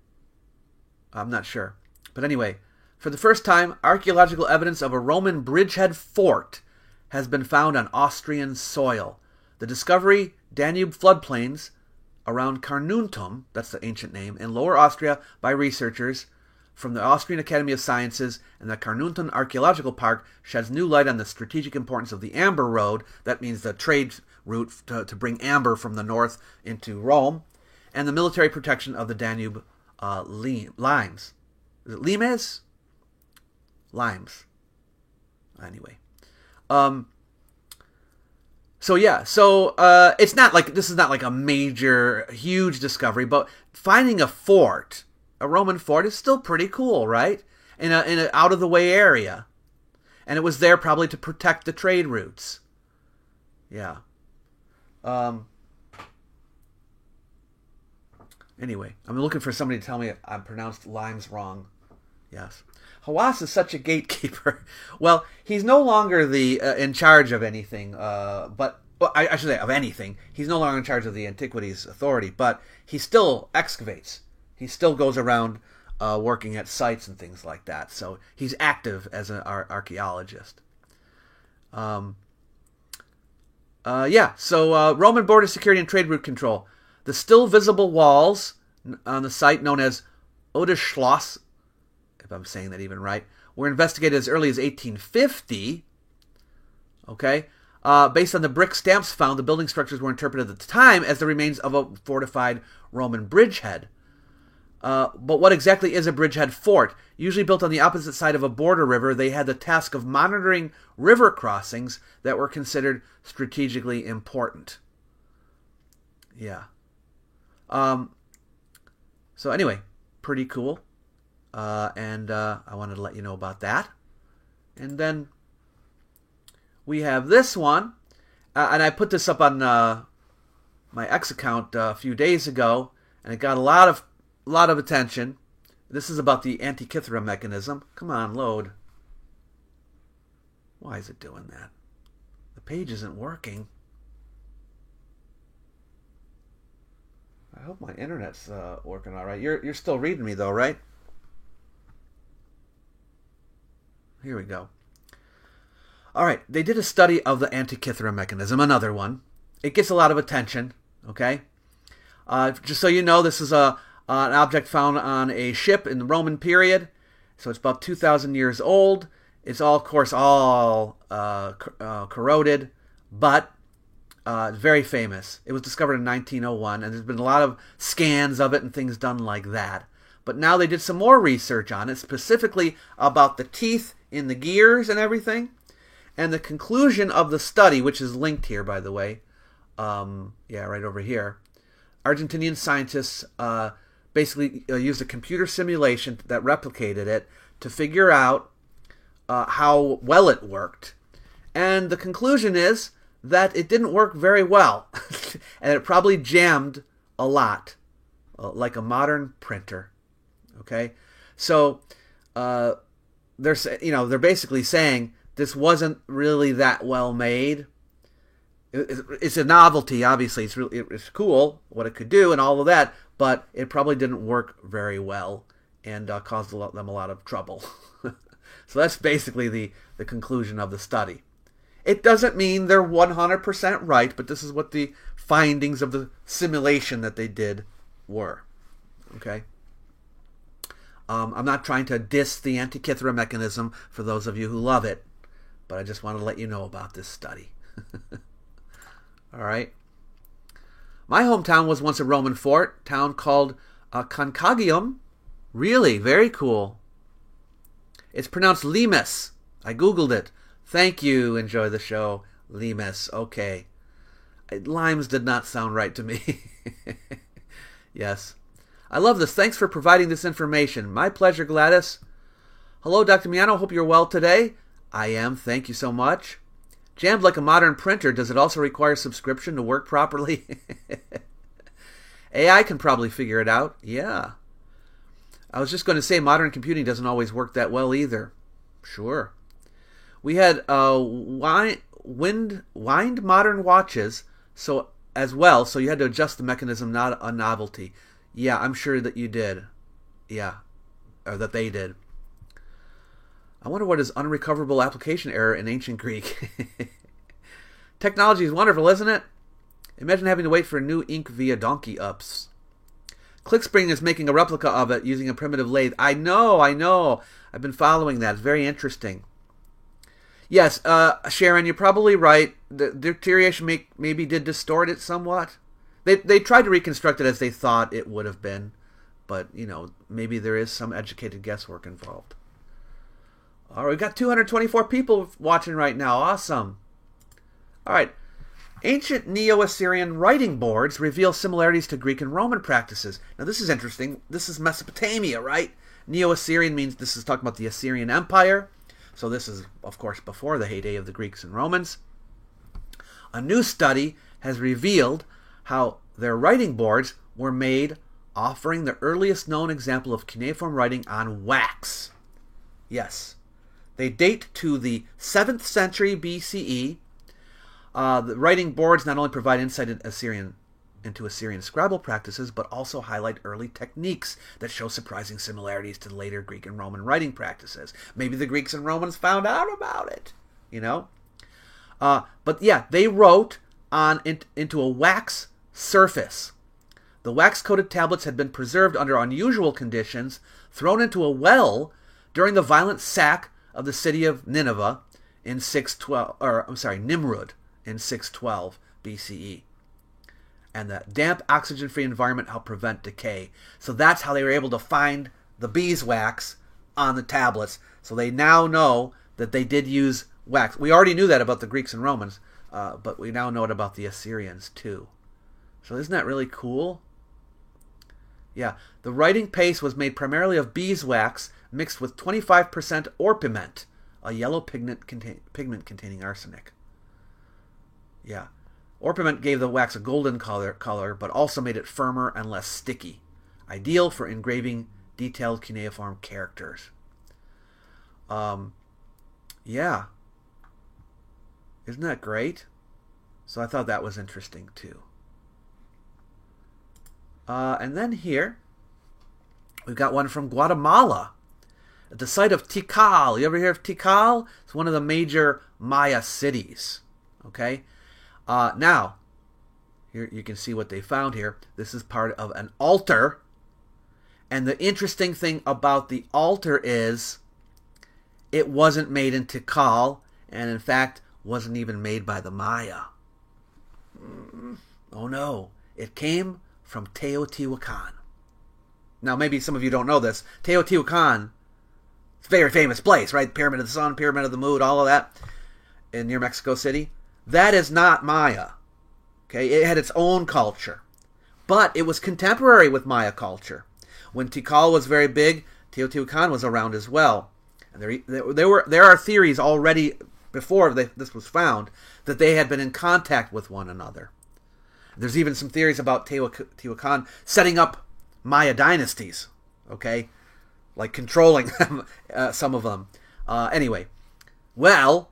I'm not sure. But anyway, for the first time, archaeological evidence of a Roman bridgehead fort has been found on Austrian soil. The discovery, Danube floodplains around Carnuntum, that's the ancient name, in Lower Austria by researchers from the Austrian Academy of Sciences and the Carnuntum Archaeological Park, sheds new light on the strategic importance of the Amber Road, that means the trade route to bring amber from the north into Rome, and the military protection of the Danube limes. Is it limes? Limes. Anyway. It's not like, this is not like a major, huge discovery, but finding a fort, a Roman fort, is still pretty cool, right? In a out of the way area. And it was there probably to protect the trade routes. Yeah. Anyway, I'm looking for somebody to tell me I pronounced limes wrong. Yes. Hawass is such a gatekeeper. Well, he's no longer in charge of anything, I should say of anything. He's no longer in charge of the Antiquities Authority, but he still excavates. He still goes around working at sites and things like that. So he's active as an archaeologist. Roman border security and trade route control. The still visible walls on the site, known as Odeschloss, if I'm saying that even right, were investigated as early as 1850. Okay, based on the brick stamps found, the building structures were interpreted at the time as the remains of a fortified Roman bridgehead. But what exactly is a bridgehead fort? Usually built on the opposite side of a border river, they had the task of monitoring river crossings that were considered strategically important. Yeah. So anyway, pretty cool. And I wanted to let you know about that. And then we have this one. And I put this up on my X account a few days ago, and it got a lot of attention. This is about the Antikythera mechanism. Come on, load. Why is it doing that? The page isn't working. I hope my internet's working all right. You're still reading me though, right? Here we go. All right, they did a study of the Antikythera mechanism, another one. It gets a lot of attention, okay? Just so you know, this is an object found on a ship in the Roman period. So it's about 2,000 years old. It's all, of course, corroded, but very famous. It was discovered in 1901, and there's been a lot of scans of it and things done like that. But now they did some more research on it, specifically about the teeth in the gears and everything. And the conclusion of the study, which is linked here, by the way, right over here, Argentinian scientists basically used a computer simulation that replicated it to figure out how well it worked. And the conclusion is that it didn't work very well. And it probably jammed a lot, like a modern printer. Okay? So they're basically saying this wasn't really that well made. It's a novelty, obviously. It's cool what it could do and all of that, but it probably didn't work very well and caused them a lot of trouble. So that's basically the conclusion of the study. It doesn't mean they're 100% right, but this is what the findings of the simulation that they did were. Okay? I'm not trying to diss the Antikythera mechanism for those of you who love it, but I just wanted to let you know about this study. All right. My hometown was once a Roman fort, town called Concagium. Really, very cool. It's pronounced Limes. I googled it. Thank you. Enjoy the show. Limes. Okay. Limes did not sound right to me. Yes. I love this. Thanks for providing this information. My pleasure, Gladys. Hello, Dr. Miano. Hope you're well today. I am. Thank you so much. Jammed like a modern printer. Does it also require subscription to work properly? AI can probably figure it out. Yeah. I was just going to say modern computing doesn't always work that well either. Sure. We had wind modern watches as well, so you had to adjust the mechanism, not a novelty. Yeah, I'm sure that you did. Yeah, or that they did. I wonder what is unrecoverable application error in ancient Greek. Technology is wonderful, isn't it? Imagine having to wait for new ink via donkey ups. ClickSpring is making a replica of it using a primitive lathe. I know. I've been following that. It's very interesting. Yes, Sharon, you're probably right. The deterioration maybe did distort it somewhat. They tried to reconstruct it as they thought it would have been, but, maybe there is some educated guesswork involved. All right, we've got 224 people watching right now. Awesome. All right. Ancient Neo-Assyrian writing boards reveal similarities to Greek and Roman practices. Now, this is interesting. This is Mesopotamia, right? Neo-Assyrian means this is talking about the Assyrian Empire. So this is, of course, before the heyday of the Greeks and Romans. A new study has revealed how their writing boards were made offering the earliest known example of cuneiform writing on wax. Yes. They date to the 7th century BCE. The writing boards not only provide insight into Assyrian Scrabble practices, but also highlight early techniques that show surprising similarities to later Greek and Roman writing practices. Maybe the Greeks and Romans found out about it, But yeah, they wrote into a wax surface. The wax-coated tablets had been preserved under unusual conditions, thrown into a well during the violent sack of the city of Nineveh in Nimrud in 612 BCE. And the damp, oxygen-free environment helped prevent decay. So that's how they were able to find the beeswax on the tablets. So they now know that they did use wax. We already knew that about the Greeks and Romans, but we now know it about the Assyrians too. So isn't that really cool? Yeah, the writing paste was made primarily of beeswax mixed with 25% orpiment, a yellow pigment containing arsenic. Yeah. Orpiment gave the wax a golden color, but also made it firmer and less sticky, ideal for engraving detailed cuneiform characters. Yeah. Isn't that great? So I thought that was interesting too. And then here, we've got one from Guatemala. At the site of Tikal. You ever hear of Tikal? It's one of the major Maya cities. Okay? Now, here you can see what they found here. This is part of an altar. And the interesting thing about the altar is it wasn't made in Tikal, and in fact wasn't even made by the Maya. Oh no, it came from Teotihuacan. Now maybe some of you don't know this. Teotihuacan, it's a very famous place, right? Pyramid of the Sun, Pyramid of the Moon, all of that near Mexico City. That is not Maya. Okay, it had its own culture. But it was contemporary with Maya culture. When Tikal was very big, Teotihuacan was around as well. And there are theories already before this was found that they had been in contact with one another. There's even some theories about Teotihuacan setting up Maya dynasties, okay? Like controlling them, some of them. Anyway, well,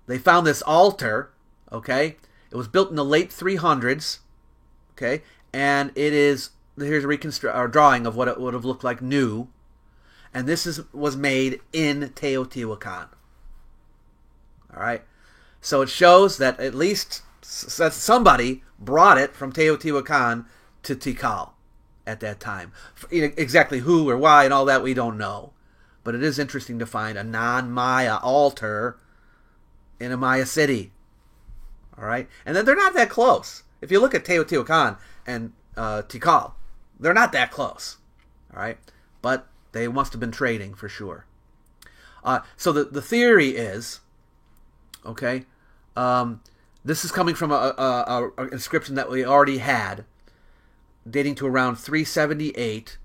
they found this altar, okay? It was built in the late 300s, okay? And here's a drawing of what it would have looked like new. And this was made in Teotihuacan. All right? So it shows that at least somebody brought it from Teotihuacan to Tikal. at that time. Exactly who or why and all that we don't know. But it is interesting to find a non-Maya altar in a Maya city. All right? And then they're not that close. If you look at Teotihuacan and Tikal, they're not that close. All right? But they must have been trading for sure. So the theory is, okay, this is coming from a inscription that we already had, dating to around 378.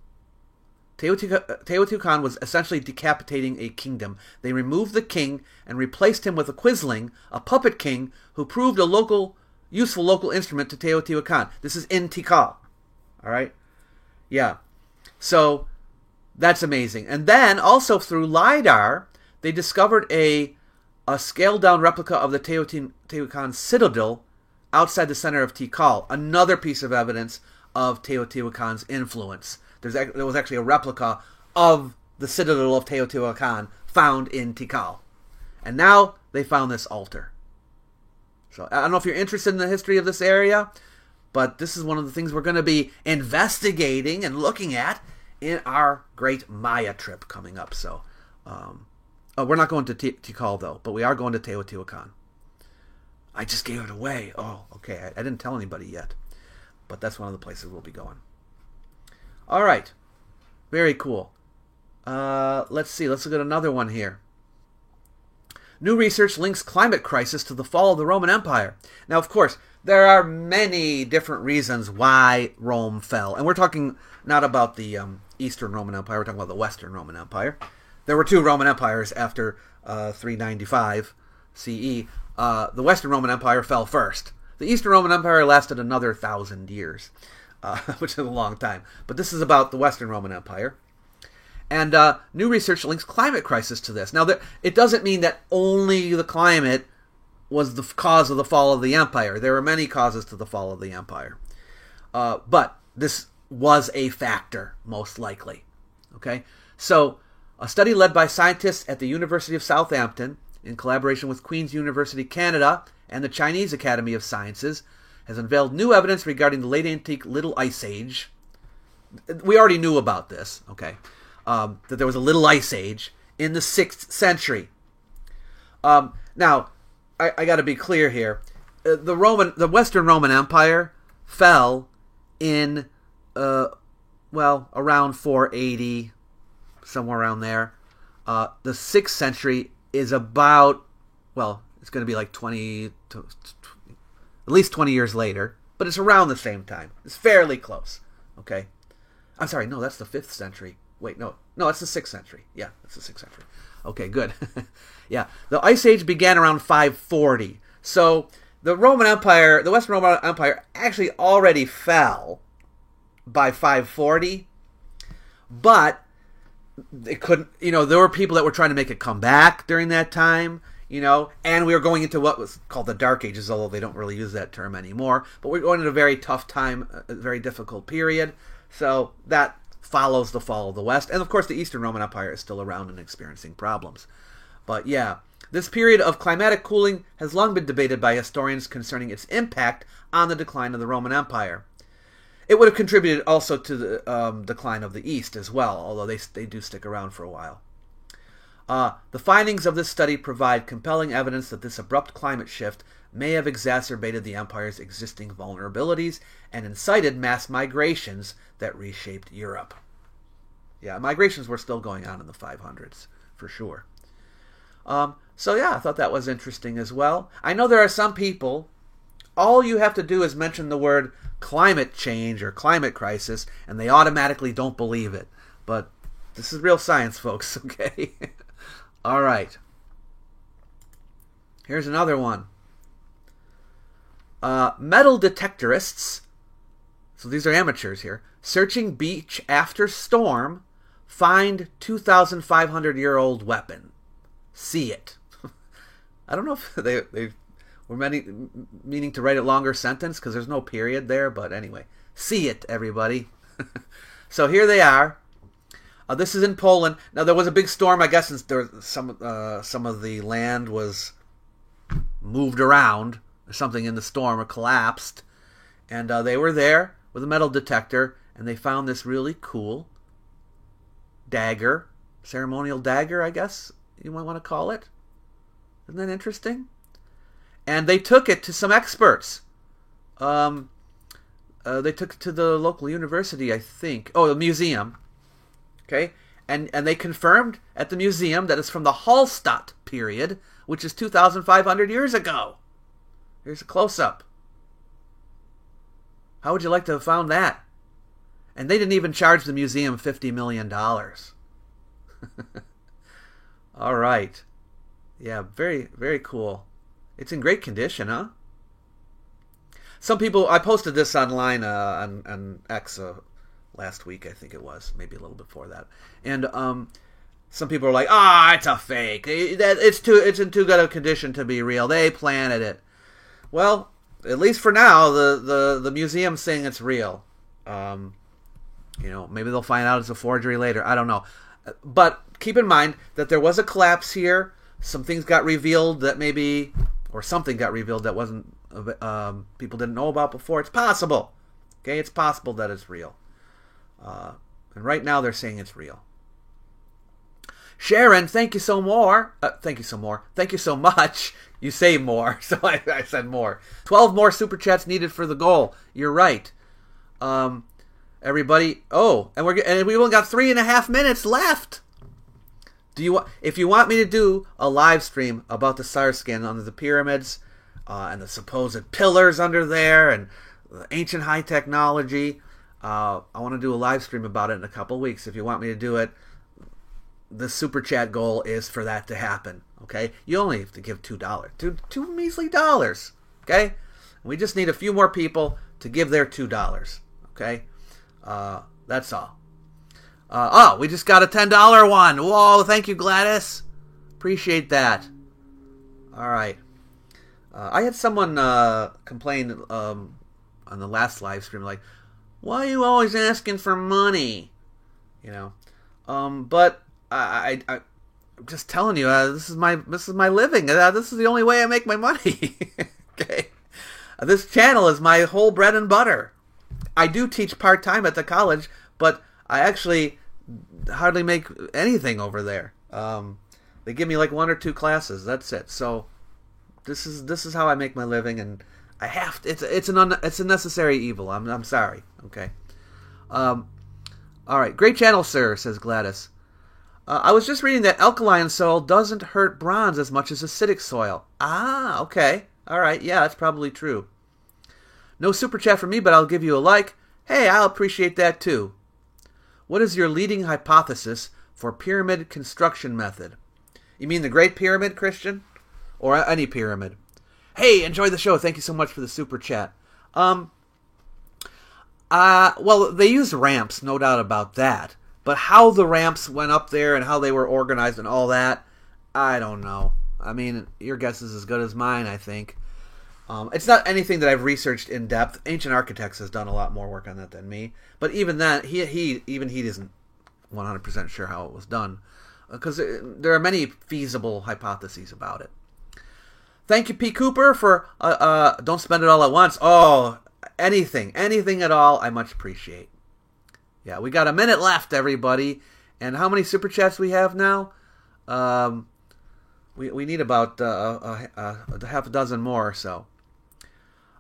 Teotihuacan was essentially decapitating a kingdom. They removed the king and replaced him with a quisling, a puppet king, who proved a useful local instrument to Teotihuacan. This is in Tikal. All right? Yeah. So that's amazing. And then, also through LiDAR, they discovered a scaled-down replica of the Teotihuacan citadel outside the center of Tikal. Another piece of evidence of Teotihuacan's influence. There was actually a replica of the citadel of Teotihuacan found in Tikal. And now they found this altar. So I don't know if you're interested in the history of this area, but this is one of the things we're going to be investigating and looking at in our great Maya trip coming up. So we're not going to Tikal, though, but we are going to Teotihuacan. I just gave it away. Oh, okay. I didn't tell anybody yet. But that's one of the places we'll be going. All right. Very cool. Let's see. Let's look at another one here. New research links climate crisis to the fall of the Roman Empire. Now, of course, there are many different reasons why Rome fell. And we're talking not about the Eastern Roman Empire. We're talking about the Western Roman Empire. There were two Roman empires after 395 CE. The Western Roman Empire fell first. The Eastern Roman Empire lasted another 1,000 years, which is a long time. But this is about the Western Roman Empire. And new research links climate crisis to this. Now, it doesn't mean that only the climate was the cause of the fall of the empire. There were many causes to the fall of the empire. But this was a factor, most likely. Okay? So, a study led by scientists at the University of Southampton, in collaboration with Queen's University Canada and the Chinese Academy of Sciences, has unveiled new evidence regarding the late antique Little Ice Age. We already knew about this, okay? That there was a Little Ice Age in the 6th century. Now, I got to be clear here. The Western Roman Empire fell in, around 480, somewhere around there. The 6th century is about, it's going to be like 20, at least 20 years later, but it's around the same time. It's fairly close, okay? I'm sorry, no, that's the 5th century. Wait, no, it's the 6th century. Yeah, it's the 6th century. Okay, good. Yeah, the Ice Age began around 540. So the Roman Empire, the Western Roman Empire, actually already fell by 540, but it couldn't, there were people that were trying to make it come back during that time, and we were going into what was called the Dark Ages, although they don't really use that term anymore, but we're going into a very tough time, a very difficult period, so that follows the fall of the West, and of course the Eastern Roman Empire is still around and experiencing problems. But yeah, this period of climatic cooling has long been debated by historians concerning its impact on the decline of the Roman Empire. It would have contributed also to the decline of the East as well, although they do stick around for a while. The findings of this study provide compelling evidence that this abrupt climate shift may have exacerbated the empire's existing vulnerabilities and incited mass migrations that reshaped Europe. Yeah, migrations were still going on in the 500s, for sure. So yeah, I thought that was interesting as well. I know there are some people, all you have to do is mention the word climate change or climate crisis, and they automatically don't believe it. But this is real science, folks, okay? All right. Here's another one. Metal detectorists, so these are amateurs here, searching beach after storm, find 2,500-year-old weapon. See it. I don't know if they were meaning to write a longer sentence because there's no period there, but anyway. See it, everybody. So here they are. This is in Poland. Now, there was a big storm, I guess, since there was some of the land was moved around, or something in the storm, or collapsed. And they were there with a metal detector, and they found this really cool dagger, ceremonial dagger, I guess you might want to call it. Isn't that interesting? And they took it to some experts. They took it to the local university, I think. Oh, the museum. Okay? And they confirmed at the museum that it's from the Hallstatt period, which is 2,500 years ago. Here's a close-up. How would you like to have found that? And they didn't even charge the museum $50 million. All right. Yeah, very, very cool. It's in great condition, huh? Some people, I posted this online on X last week, I think it was, maybe a little before that. And some people are like, it's a fake. It's in too good a condition to be real. They planted it. Well, at least for now, the museum's saying it's real. Maybe they'll find out it's a forgery later. I don't know. But keep in mind that there was a collapse here. Some things got revealed that maybe, or something got revealed that wasn't, people didn't know about before. It's possible. Okay, it's possible that it's real. And right now they're saying it's real. Sharon, thank you so more. Thank you so much. You say more, so I said more. 12 more super chats needed for the goal. You're right. Everybody. Oh, and we only got 3.5 minutes left. If you want me to do a live stream about the Sarscan under the pyramids, and the supposed pillars under there, and the ancient high technology, I want to do a live stream about it in a couple weeks. If you want me to do it, the super chat goal is for that to happen. Okay, you only have to give $2, two measly dollars. Okay, we just need a few more people to give their $2. Okay, that's all. We just got a $10 one. Whoa, thank you, Gladys. Appreciate that. All right. I had someone complain on the last live stream, like, why are you always asking for money? But I'm just telling you, this is my living. This is the only way I make my money. Okay, this channel is my whole bread and butter. I do teach part-time at the college, but I actually hardly make anything over there. They give me like 1 or 2 classes. That's it. So this is how I make my living, and I have to. It's a necessary evil. I'm sorry. Okay. All right. Great channel, sir, says Gladys. I was just reading that alkaline soil doesn't hurt bronze as much as acidic soil. Okay. All right. Yeah, that's probably true. No super chat from me, but I'll give you a like. Hey, I'll appreciate that too. What is your leading hypothesis for pyramid construction method? You mean the Great Pyramid, Christian? Or any pyramid? Hey, enjoy the show. Thank you so much for the super chat. Well, they used ramps, no doubt about that. But how the ramps went up there and how they were organized and all that, I don't know. I mean, your guess is as good as mine, I think. It's not anything that I've researched in depth. Ancient Architects has done a lot more work on that than me. But even that, he isn't 100% sure how it was done, because there are many feasible hypotheses about it. Thank you, P. Cooper, for don't spend it all at once. Oh, anything at all, I much appreciate. Yeah, we got a minute left, everybody. And how many super chats we have now? We need about a half a dozen more or so.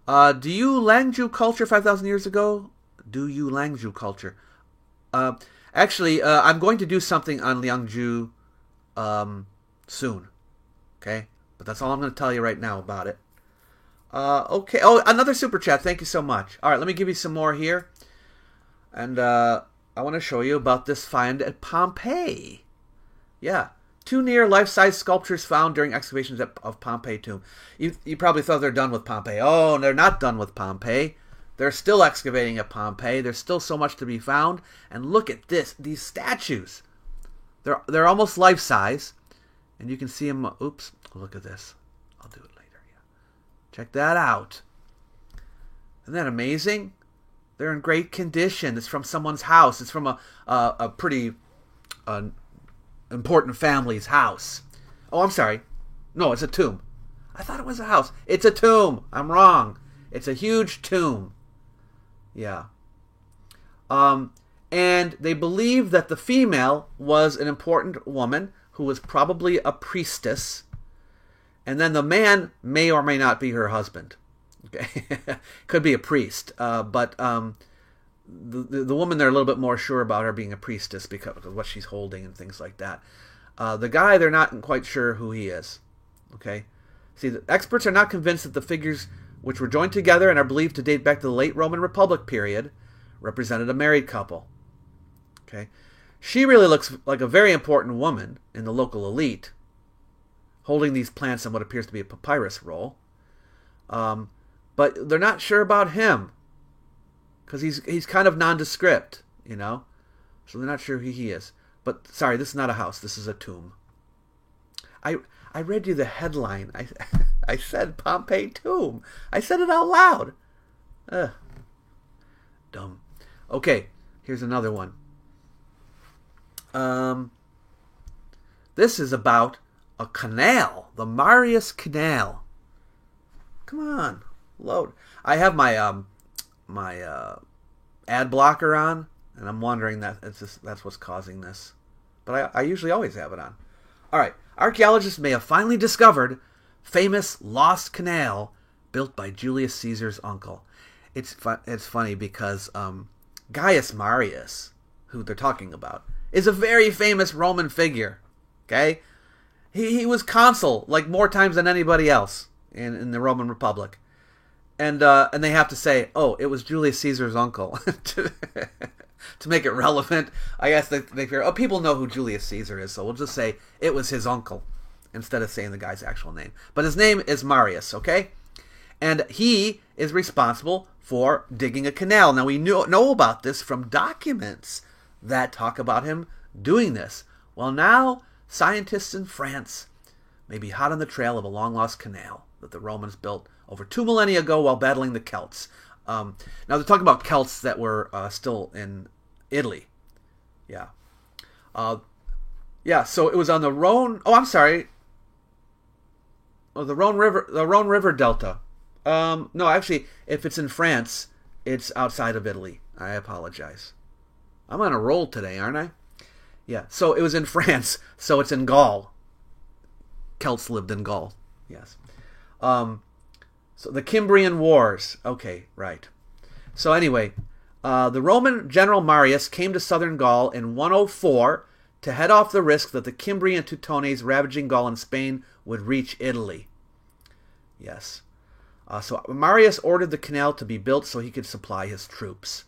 Do you Langju culture 5,000 years ago? Do you Langju culture? Actually, I'm going to do something on Liangju soon. Okay? But that's all I'm going to tell you right now about it. Okay. Oh, another super chat. Thank you so much. All right, let me give you some more here. And I want to show you about this find at Pompeii. Yeah. 2 near life-size sculptures found during excavations of Pompeii tomb. You probably thought they're done with Pompeii. Oh, they're not done with Pompeii. They're still excavating at Pompeii. There's still so much to be found. And look at these statues. They're almost life-size. And you can see them. Oops, look at this. I'll do it later. Yeah. Check that out. Isn't that amazing? They're in great condition. It's from someone's house. It's from a pretty important family's house. Oh, I'm sorry. No, it's a tomb. I thought it was a house. It's a tomb. I'm wrong. It's a huge tomb. Yeah. And they believe that the female was an important woman who was probably a priestess, and then the man may or may not be her husband. Okay, could be a priest, but the woman they're a little bit more sure about her being a priestess because of what she's holding and things like that. The guy, they're not quite sure who he is. Okay, see, the experts are not convinced that the figures which were joined together and are believed to date back to the late Roman Republic period represented a married couple. Okay, she really looks like a very important woman in the local elite, holding these plants in what appears to be a papyrus roll. But they're not sure about him because he's kind of nondescript, you know. So they're not sure who he is. But sorry, this is not a house. This is a tomb. I read you the headline. I said Pompeii tomb. I said it out loud. Dumb. Okay, here's another one. This is about a canal, the Marius Canal. Come on, load. I have my my ad blocker on, and I'm wondering that's what's causing this. But I usually always have it on. All right, archaeologists may have finally discovered famous lost canal built by Julius Caesar's uncle. It's funny because Gaius Marius, who they're talking about, is a very famous Roman figure. Okay, he was consul like more times than anybody else in the Roman Republic, and they have to say, oh, it was Julius Caesar's uncle to make it relevant. I guess they figure, oh, people know who Julius Caesar is, so we'll just say it was his uncle instead of saying the guy's actual name. But his name is Marius, okay? And he is responsible for digging a canal. Now, we know about this from documents that talk about him doing this. Well, now scientists in France may be hot on the trail of a long-lost canal that the Romans built over 2 millennia ago while battling the Celts. Now, they're talking about Celts that were still in Italy. Yeah. Yeah, so it was on the Rhone... Oh, I'm sorry. Oh, the Rhone River Delta. No, actually, if it's in France, it's outside of Italy. I apologize. I'm on a roll today, aren't I? Yeah, so it was in France, so it's in Gaul. Celts lived in Gaul, yes. So the Cimbrian Wars. Okay, right. So anyway, the Roman general Marius came to southern Gaul in 104 to head off the risk that the Cimbrian Teutones ravaging Gaul and Spain would reach Italy. Yes. So Marius ordered the canal to be built so he could supply his troops.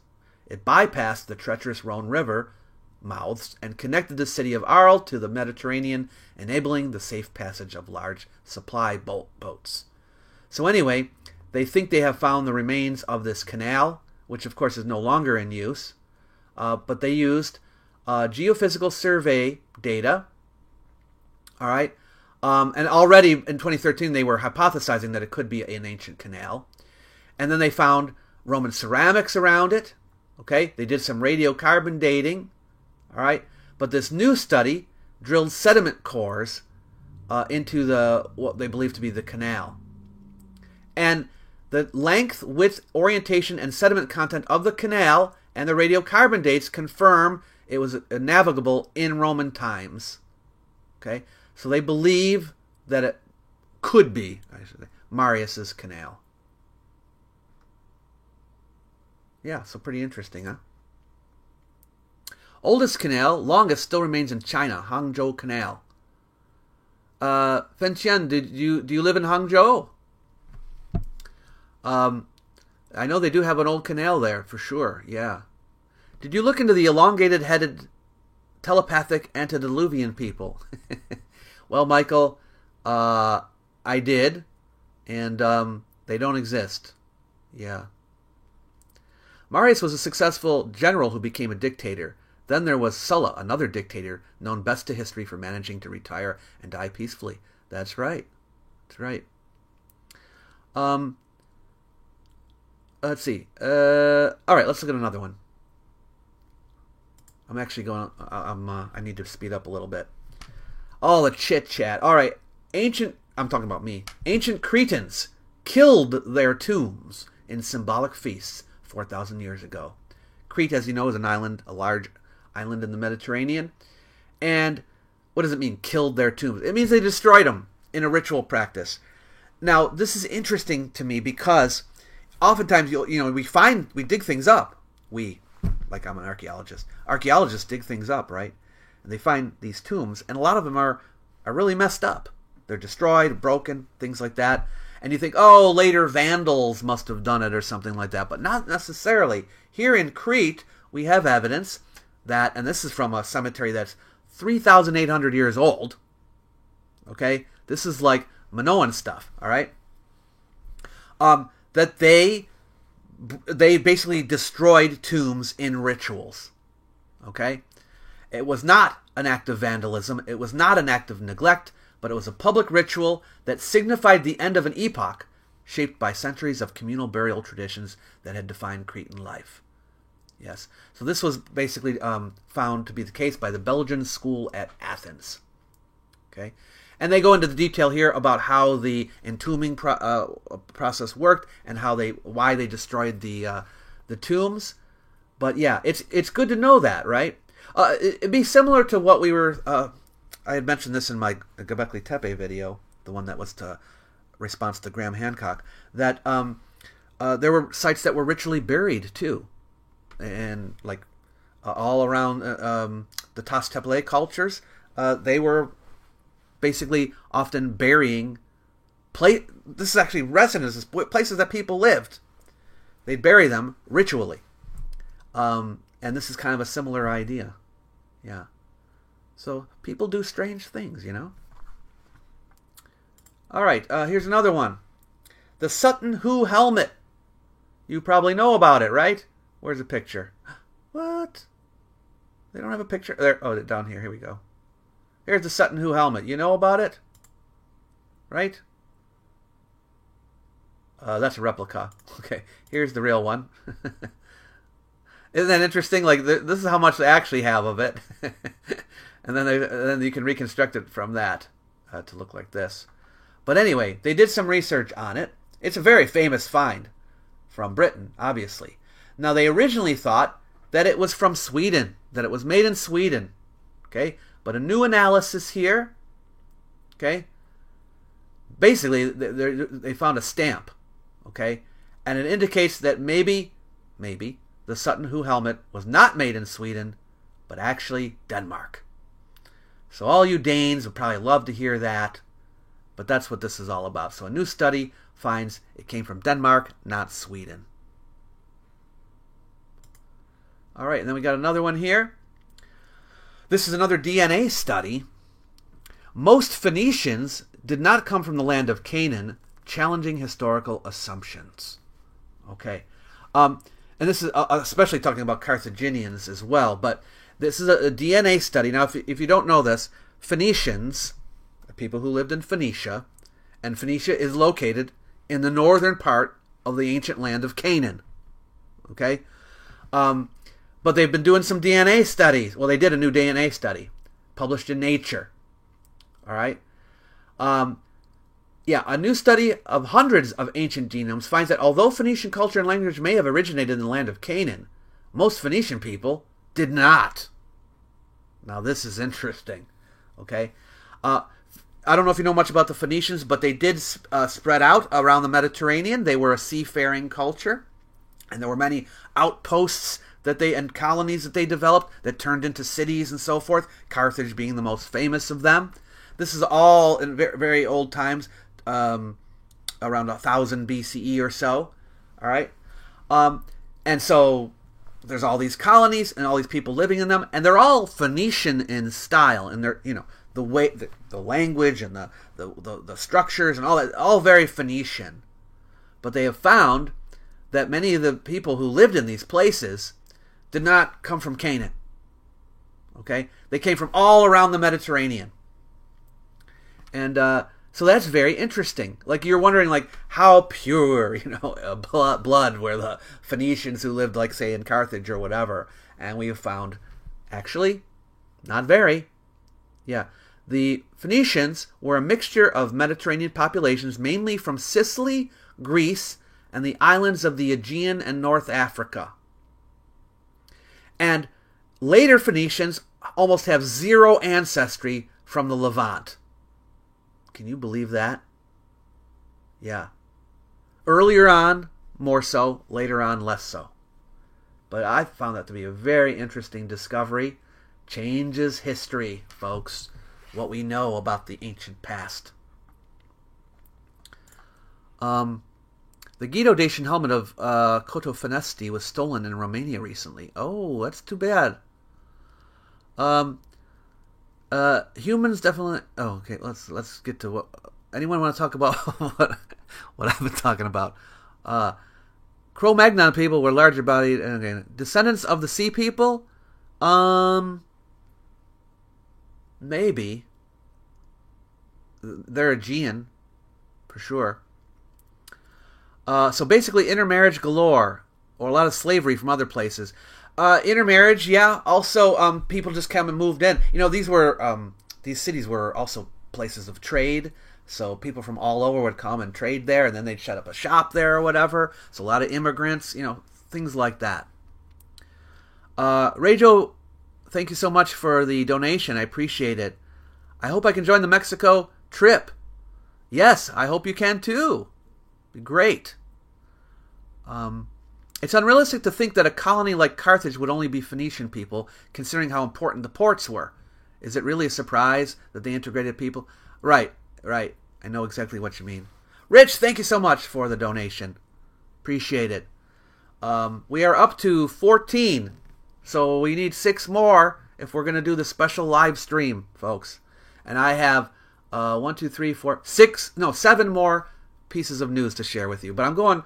It bypassed the treacherous Rhone River mouths and connected the city of Arles to the Mediterranean, enabling the safe passage of large supply boats. So anyway, they think they have found the remains of this canal, which of course is no longer in use, but they used geophysical survey data, all right, and already in 2013 they were hypothesizing that it could be an ancient canal, and then they found Roman ceramics around it. Okay, they did some radiocarbon dating, all right, but this new study drilled sediment cores into what they believe to be the canal. And the length, width, orientation, and sediment content of the canal and the radiocarbon dates confirm it was navigable in Roman times. Okay, so they believe that it could be, I should say, Marius's canal. Yeah, so pretty interesting, huh? Oldest canal, longest, still remains in China, Hangzhou Canal. Fenqian, do you live in Hangzhou? I know they do have an old canal there, for sure, yeah. Did you look into the elongated-headed telepathic antediluvian people? Well, Michael, I did, and they don't exist. Yeah. Marius was a successful general who became a dictator. Then there was Sulla, another dictator, known best to history for managing to retire and die peacefully. That's right. That's right. Let's see. All right, let's look at another one. I'm actually going... I need to speed up a little bit. Oh, the chit-chat. All right. I'm talking about me. Ancient Cretans killed their tombs in symbolic feasts 4,000 years ago. Crete, as you know, is an island, a large island in the Mediterranean. And what does it mean, killed their tombs? It means they destroyed them in a ritual practice. Now, this is interesting to me because oftentimes, we dig things up. Like I'm an archaeologist. Archaeologists dig things up, right? And they find these tombs, and a lot of them are really messed up. They're destroyed, broken, things like that. And you think, oh, later Vandals must have done it or something like that. But not necessarily. Here in Crete, we have evidence that, and this is from a cemetery that's 3,800 years old. Okay? This is like Minoan stuff, all right? That they basically destroyed tombs in rituals. Okay? It was not an act of vandalism. It was not an act of neglect, but it was a public ritual that signified the end of an epoch shaped by centuries of communal burial traditions that had defined Cretan life. Yes. So this was basically found to be the case by the Belgian school at Athens. Okay? And they go into the detail here about how the entombing process worked and why they destroyed the tombs. But yeah, it's good to know that, right? It'd be similar to what we were... I had mentioned this in my Göbekli Tepe video, the one that was to response to Graham Hancock, that there were sites that were ritually buried too, and like all around the Tas Tepe cultures, they were basically often burying. This is actually residences, places that people lived. They'd bury them ritually, and this is kind of a similar idea, yeah. So people do strange things, you know. All right, here's another one. The Sutton Hoo helmet. You probably know about it, right? Where's the picture? What? They don't have a picture? There. Oh, down here. Here we go. Here's the Sutton Hoo helmet. You know about it? Right? That's a replica. Okay, here's the real one. Isn't that interesting? Like, this is how much they actually have of it. And then you can reconstruct it from that to look like this. But anyway, they did some research on it. It's a very famous find from Britain, obviously. Now, they originally thought that it was from Sweden, that it was made in Sweden. Okay? But a new analysis here, okay? Basically, they found a stamp, okay? And it indicates that maybe the Sutton Hoo helmet was not made in Sweden, but actually Denmark. So all you Danes would probably love to hear that, but that's what this is all about. So a new study finds it came from Denmark, not Sweden. All right, and then we got another one here. This is another DNA study. Most Phoenicians did not come from the land of Canaan, challenging historical assumptions. Okay. And this is especially talking about Carthaginians as well, but this is a DNA study. Now, if you don't know this, Phoenicians are people who lived in Phoenicia, and Phoenicia is located in the northern part of the ancient land of Canaan. Okay? But they've been doing some DNA studies. Well, they did a new DNA study published in Nature. All right? A new study of hundreds of ancient genomes finds that although Phoenician culture and language may have originated in the land of Canaan, most Phoenician people did not. Now, this is interesting. Okay? I don't know if you know much about the Phoenicians, but they did spread out around the Mediterranean. They were a seafaring culture, and there were many outposts and colonies that they developed that turned into cities and so forth, Carthage being the most famous of them. This is all in very, very old times, around 1000 BCE or so. All right? And so there's all these colonies and all these people living in them, and they're all Phoenician in style, and they're, the way, the language and the structures and all that, all very Phoenician. But they have found that many of the people who lived in these places did not come from Canaan. Okay? They came from all around the Mediterranean. And so that's very interesting. Like, you're wondering, like, how pure, blood were the Phoenicians who lived, like, say, in Carthage or whatever. And we have found, actually, not very. Yeah. The Phoenicians were a mixture of Mediterranean populations, mainly from Sicily, Greece, and the islands of the Aegean and North Africa. And later Phoenicians almost have zero ancestry from the Levant. Can you believe that? Yeah. Earlier on, more so. Later on, less so. But I found that to be a very interesting discovery. Changes history, folks. What we know about the ancient past. The Guido-Dacian helmet of Cotofanesti was stolen in Romania recently. Oh, that's too bad. Humans definitely... Oh, okay, let's get to what... Anyone want to talk about what I've been talking about? Cro-Magnon people were larger bodied... Okay, descendants of the sea people? Maybe. They're Aegean, for sure. So basically intermarriage galore, or a lot of slavery from other places. Intermarriage, yeah. Also, people just come and moved in. You know, these cities were also places of trade. So people from all over would come and trade there, and then they'd set up a shop there or whatever. So a lot of immigrants, you know, things like that. Rejo, thank you so much for the donation. I appreciate it. I hope I can join the Mexico trip. Yes, I hope you can too. Be great. It's unrealistic to think that a colony like Carthage would only be Phoenician people, considering how important the ports were. Is it really a surprise that they integrated people? Right. I know exactly what you mean. Rich, thank you so much for the donation. Appreciate it. We are up to 14, so we need 6 more if we're going to do the special live stream, folks. And I have 7 more pieces of news to share with you. But I'm going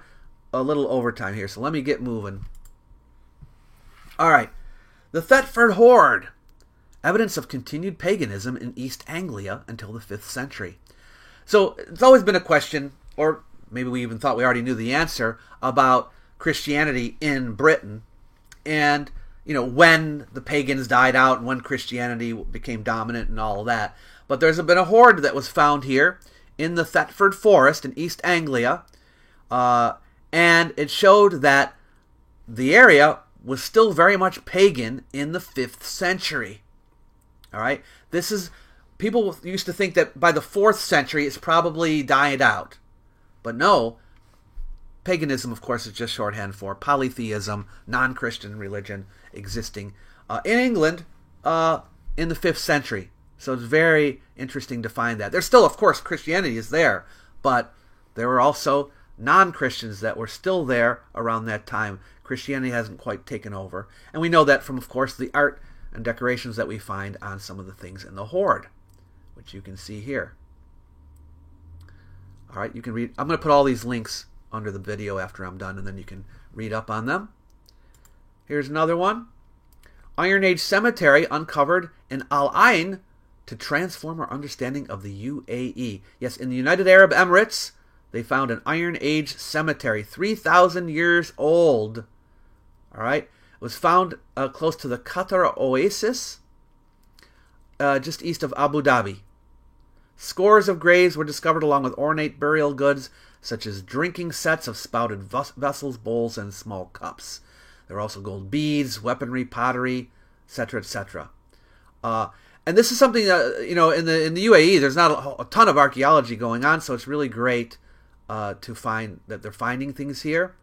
a little overtime here, so let me get moving. All right. The Thetford Hoard. Evidence of continued paganism in East Anglia until the 5th century. So it's always been a question, or maybe we even thought we already knew the answer, about Christianity in Britain. And, you know, when the pagans died out and when Christianity became dominant and all of that. But there's been a hoard that was found here in the Thetford Forest in East Anglia. And it showed that the area was still very much pagan in the 5th century. All right? This is... People used to think that by the 4th century it's probably died out. But no. Paganism, of course, is just shorthand for polytheism, non-Christian religion existing in England in the 5th century. So it's very interesting to find that. There's still, of course, Christianity is there, but there were also non-Christians that were still there around that time. Christianity hasn't quite taken over. And we know that from, of course, the art and decorations that we find on some of the things in the hoard, which you can see here. All right, you can read. I'm going to put all these links under the video after I'm done, and then you can read up on them. Here's another one. Iron Age cemetery uncovered in Al Ain to transform our understanding of the UAE. Yes, in the United Arab Emirates, they found an Iron Age cemetery, 3,000 years old. All right, it was found close to the Qatar Oasis, just east of Abu Dhabi. Scores of graves were discovered along with ornate burial goods, such as drinking sets of spouted vessels, bowls, and small cups. There were also gold beads, weaponry, pottery, etc., etc. And this is something that, you know, in the UAE, there's not a ton of archaeology going on, so it's really great to find that they're finding things here.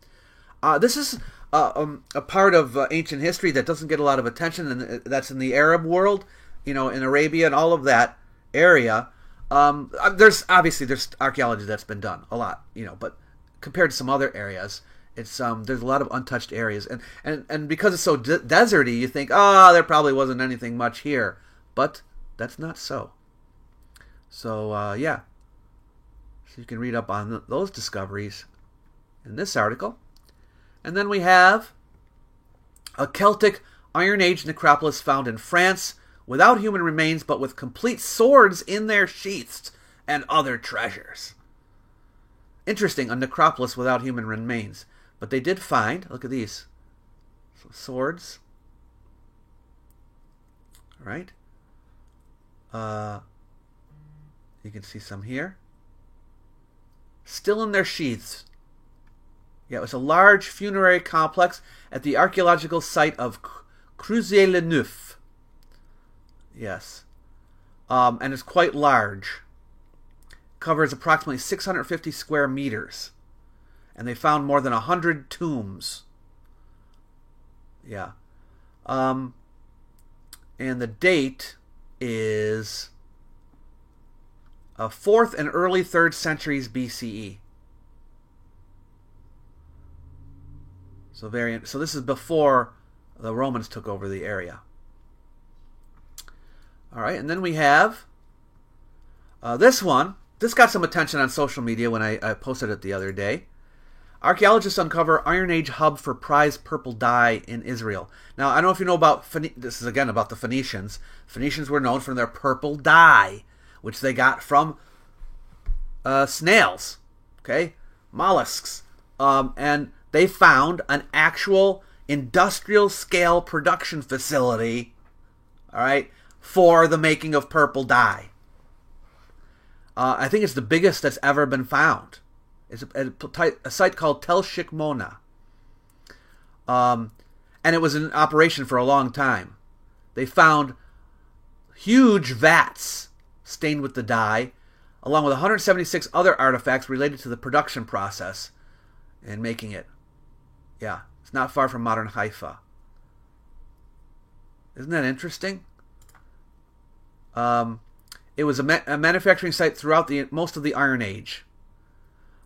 This is a part of ancient history that doesn't get a lot of attention, and that's in the Arab world, you know, in Arabia and all of that area. There's archaeology that's been done a lot, you know, but compared to some other areas, it's there's a lot of untouched areas, and because it's so deserty, you think, there probably wasn't anything much here, but that's not so. So yeah, so you can read up on those discoveries in this article, and then we have a Celtic Iron Age necropolis found in France, without human remains, but with complete swords in their sheaths and other treasures. Interesting, a necropolis without human remains. But they did find, look at these, some swords. All right. You can see some here. Still in their sheaths. Yeah, it was a large funerary complex at the archaeological site of Creuset-le-Neuf. Yes. And it's quite large. Covers approximately 650 square meters. And they found more than 100 tombs. Yeah. And the date is 4th and early 3rd centuries BCE. So this is before the Romans took over the area. All right, and then we have this one. This got some attention on social media when I posted it the other day. Archaeologists uncover Iron Age hub for prized purple dye in Israel. Now, I don't know if you know about this is again about the Phoenicians. Phoenicians were known for their purple dye, which they got from snails, okay, mollusks, and they found an actual industrial scale production facility, all right, for the making of purple dye. I think it's the biggest that's ever been found. It's a site called Tel Shikmona. And it was in operation for a long time. They found huge vats stained with the dye, along with 176 other artifacts related to the production process and making it. Yeah, it's not far from modern Haifa. Isn't that interesting? It was a manufacturing site throughout most of the Iron Age.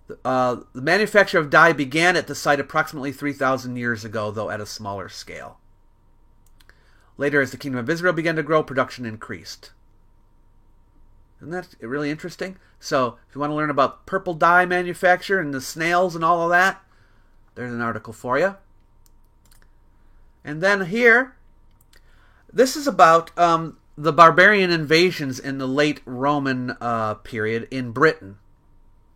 The manufacture of dye began at the site approximately 3,000 years ago, though at a smaller scale. Later, as the Kingdom of Israel began to grow, production increased. Isn't that really interesting? So, if you want to learn about purple dye manufacture and the snails and all of that, there's an article for you. And then here, this is about the barbarian invasions in the late Roman period in Britain.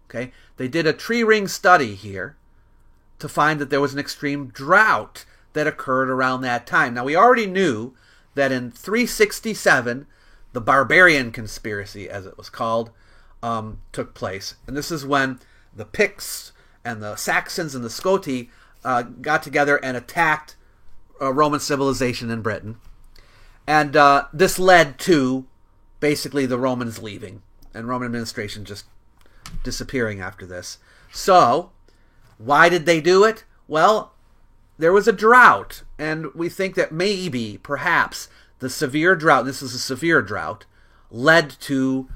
Okay, they did a tree ring study here to find that there was an extreme drought that occurred around that time. Now, we already knew that in 367, the barbarian conspiracy, as it was called, took place. And this is when the Picts and the Saxons and the Scoti got together and attacked Roman civilization in Britain. And this led to basically the Romans leaving and Roman administration just disappearing after this. So, why did they do it? Well, there was a drought, and we think that maybe, perhaps, the severe drought, this is a severe drought, led to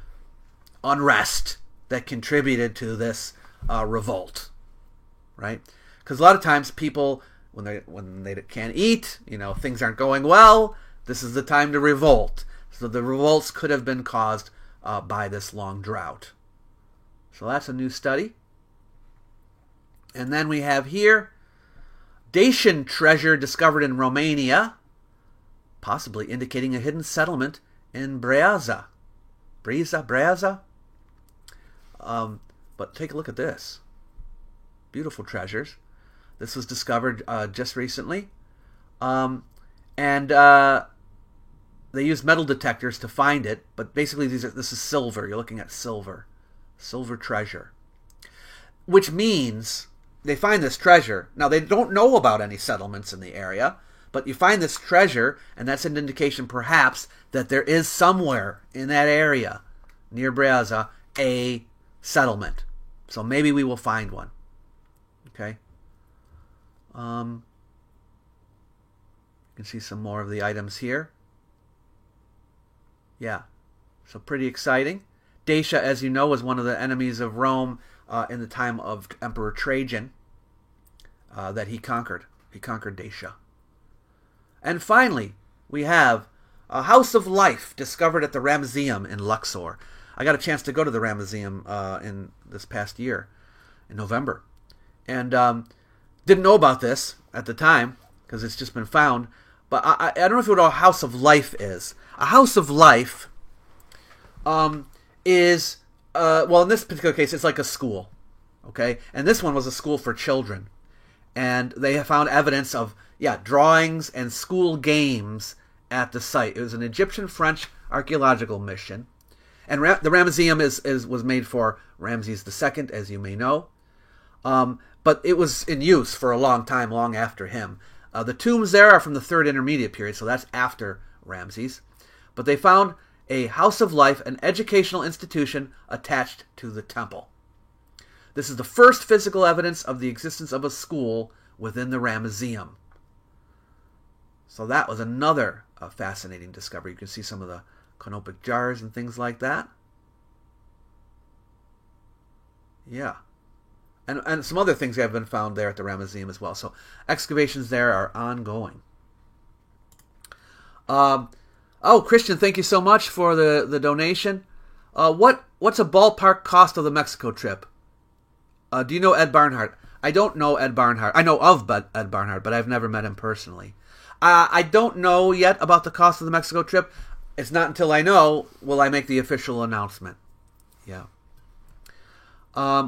unrest that contributed to this revolt, right? Because a lot of times people, when they can't eat, things aren't going well, this is the time to revolt. So the revolts could have been caused by this long drought. So that's a new study. And then we have here, Dacian treasure discovered in Romania, possibly indicating a hidden settlement in Breaza. Breaza? But take a look at this. Beautiful treasures. This was discovered just recently. And they used metal detectors to find it, but basically this is silver. You're looking at silver. Silver treasure. Which means they find this treasure. Now, they don't know about any settlements in the area, but you find this treasure, and that's an indication perhaps that there is somewhere in that area near Breaza a settlement. So maybe we will find one. Okay. You can see some more of the items here. Yeah. So pretty exciting. Dacia, as you know, was one of the enemies of Rome in the time of Emperor Trajan that he conquered. He conquered Dacia. And finally, we have a House of Life discovered at the Ramesseum in Luxor. I got a chance to go to the Ramesseum in this past year, in November. And didn't know about this at the time, because it's just been found. But I don't know if you know what a House of Life is. A House of Life is, well, in this particular case, it's like a school, okay? And this one was a school for children. And they have found evidence of, drawings and school games at the site. It was an Egyptian-French archaeological mission. And the Ramesseum was made for Ramses II, as you may know. But it was in use for a long time, long after him. The tombs there are from the Third Intermediate period, so that's after Ramses. But they found a House of Life, an educational institution attached to the temple. This is the first physical evidence of the existence of a school within the Ramesseum. So that was another fascinating discovery. You can see some of the canopic jars and things like that. Yeah. And some other things have been found there at the Ramesseum as well. So excavations there are ongoing. Christian, thank you so much for the donation. What's a ballpark cost of the Mexico trip? Do you know Ed Barnhart? I don't know Ed Barnhart. I know of Ed Barnhart, but I've never met him personally. I don't know yet about the cost of the Mexico trip. It's not until I know will I make the official announcement. Yeah.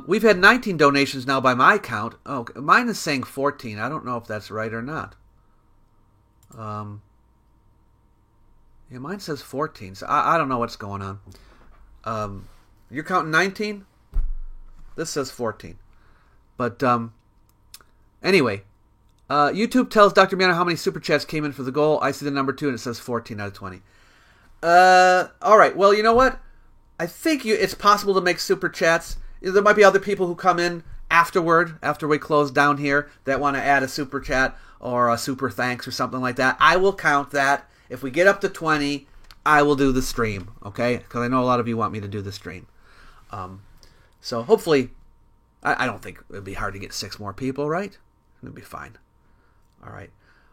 We've had 19 donations now by my count. Oh, mine is saying 14. I don't know if that's right or not. Yeah, mine says 14. So I don't know what's going on. You're counting 19? This says 14. But anyway, YouTube tells Dr. Miano how many super chats came in for the goal. I see the number 2 and it says 14 out of 20. All right. Well, you know what? I think it's possible to make super chats. There might be other people who come in after we close down here, that want to add a super chat or a super thanks or something like that. I will count that. If we get up to 20, I will do the stream, okay? Because I know a lot of you want me to do the stream. So hopefully, I don't think it would be hard to get 6 more people, right? It'll be fine. All right.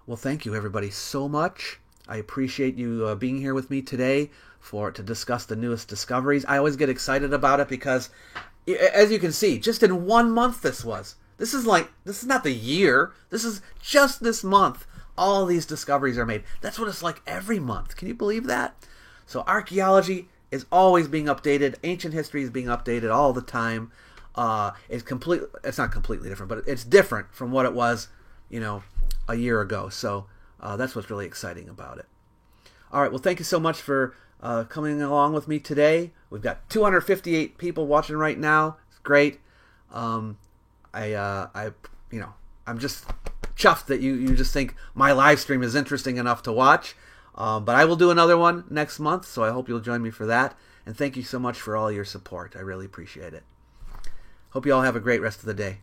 Well, thank you, everybody, so much. I appreciate you being here with me today to discuss the newest discoveries. I always get excited about it because, as you can see, just in 1 month this was. This is not the year. This is just this month. All these discoveries are made. That's what it's like every month. Can you believe that? So archaeology is always being updated. Ancient history is being updated all the time. It's not completely different, but it's different from what it was, a year ago. So that's what's really exciting about it. All right. Well, thank you so much for coming along with me today. We've got 258 people watching right now. It's great. I'm just chuffed that you just think my live stream is interesting enough to watch. But I will do another one next month, so I hope you'll join me for that. And thank you so much for all your support. I really appreciate it. Hope you all have a great rest of the day.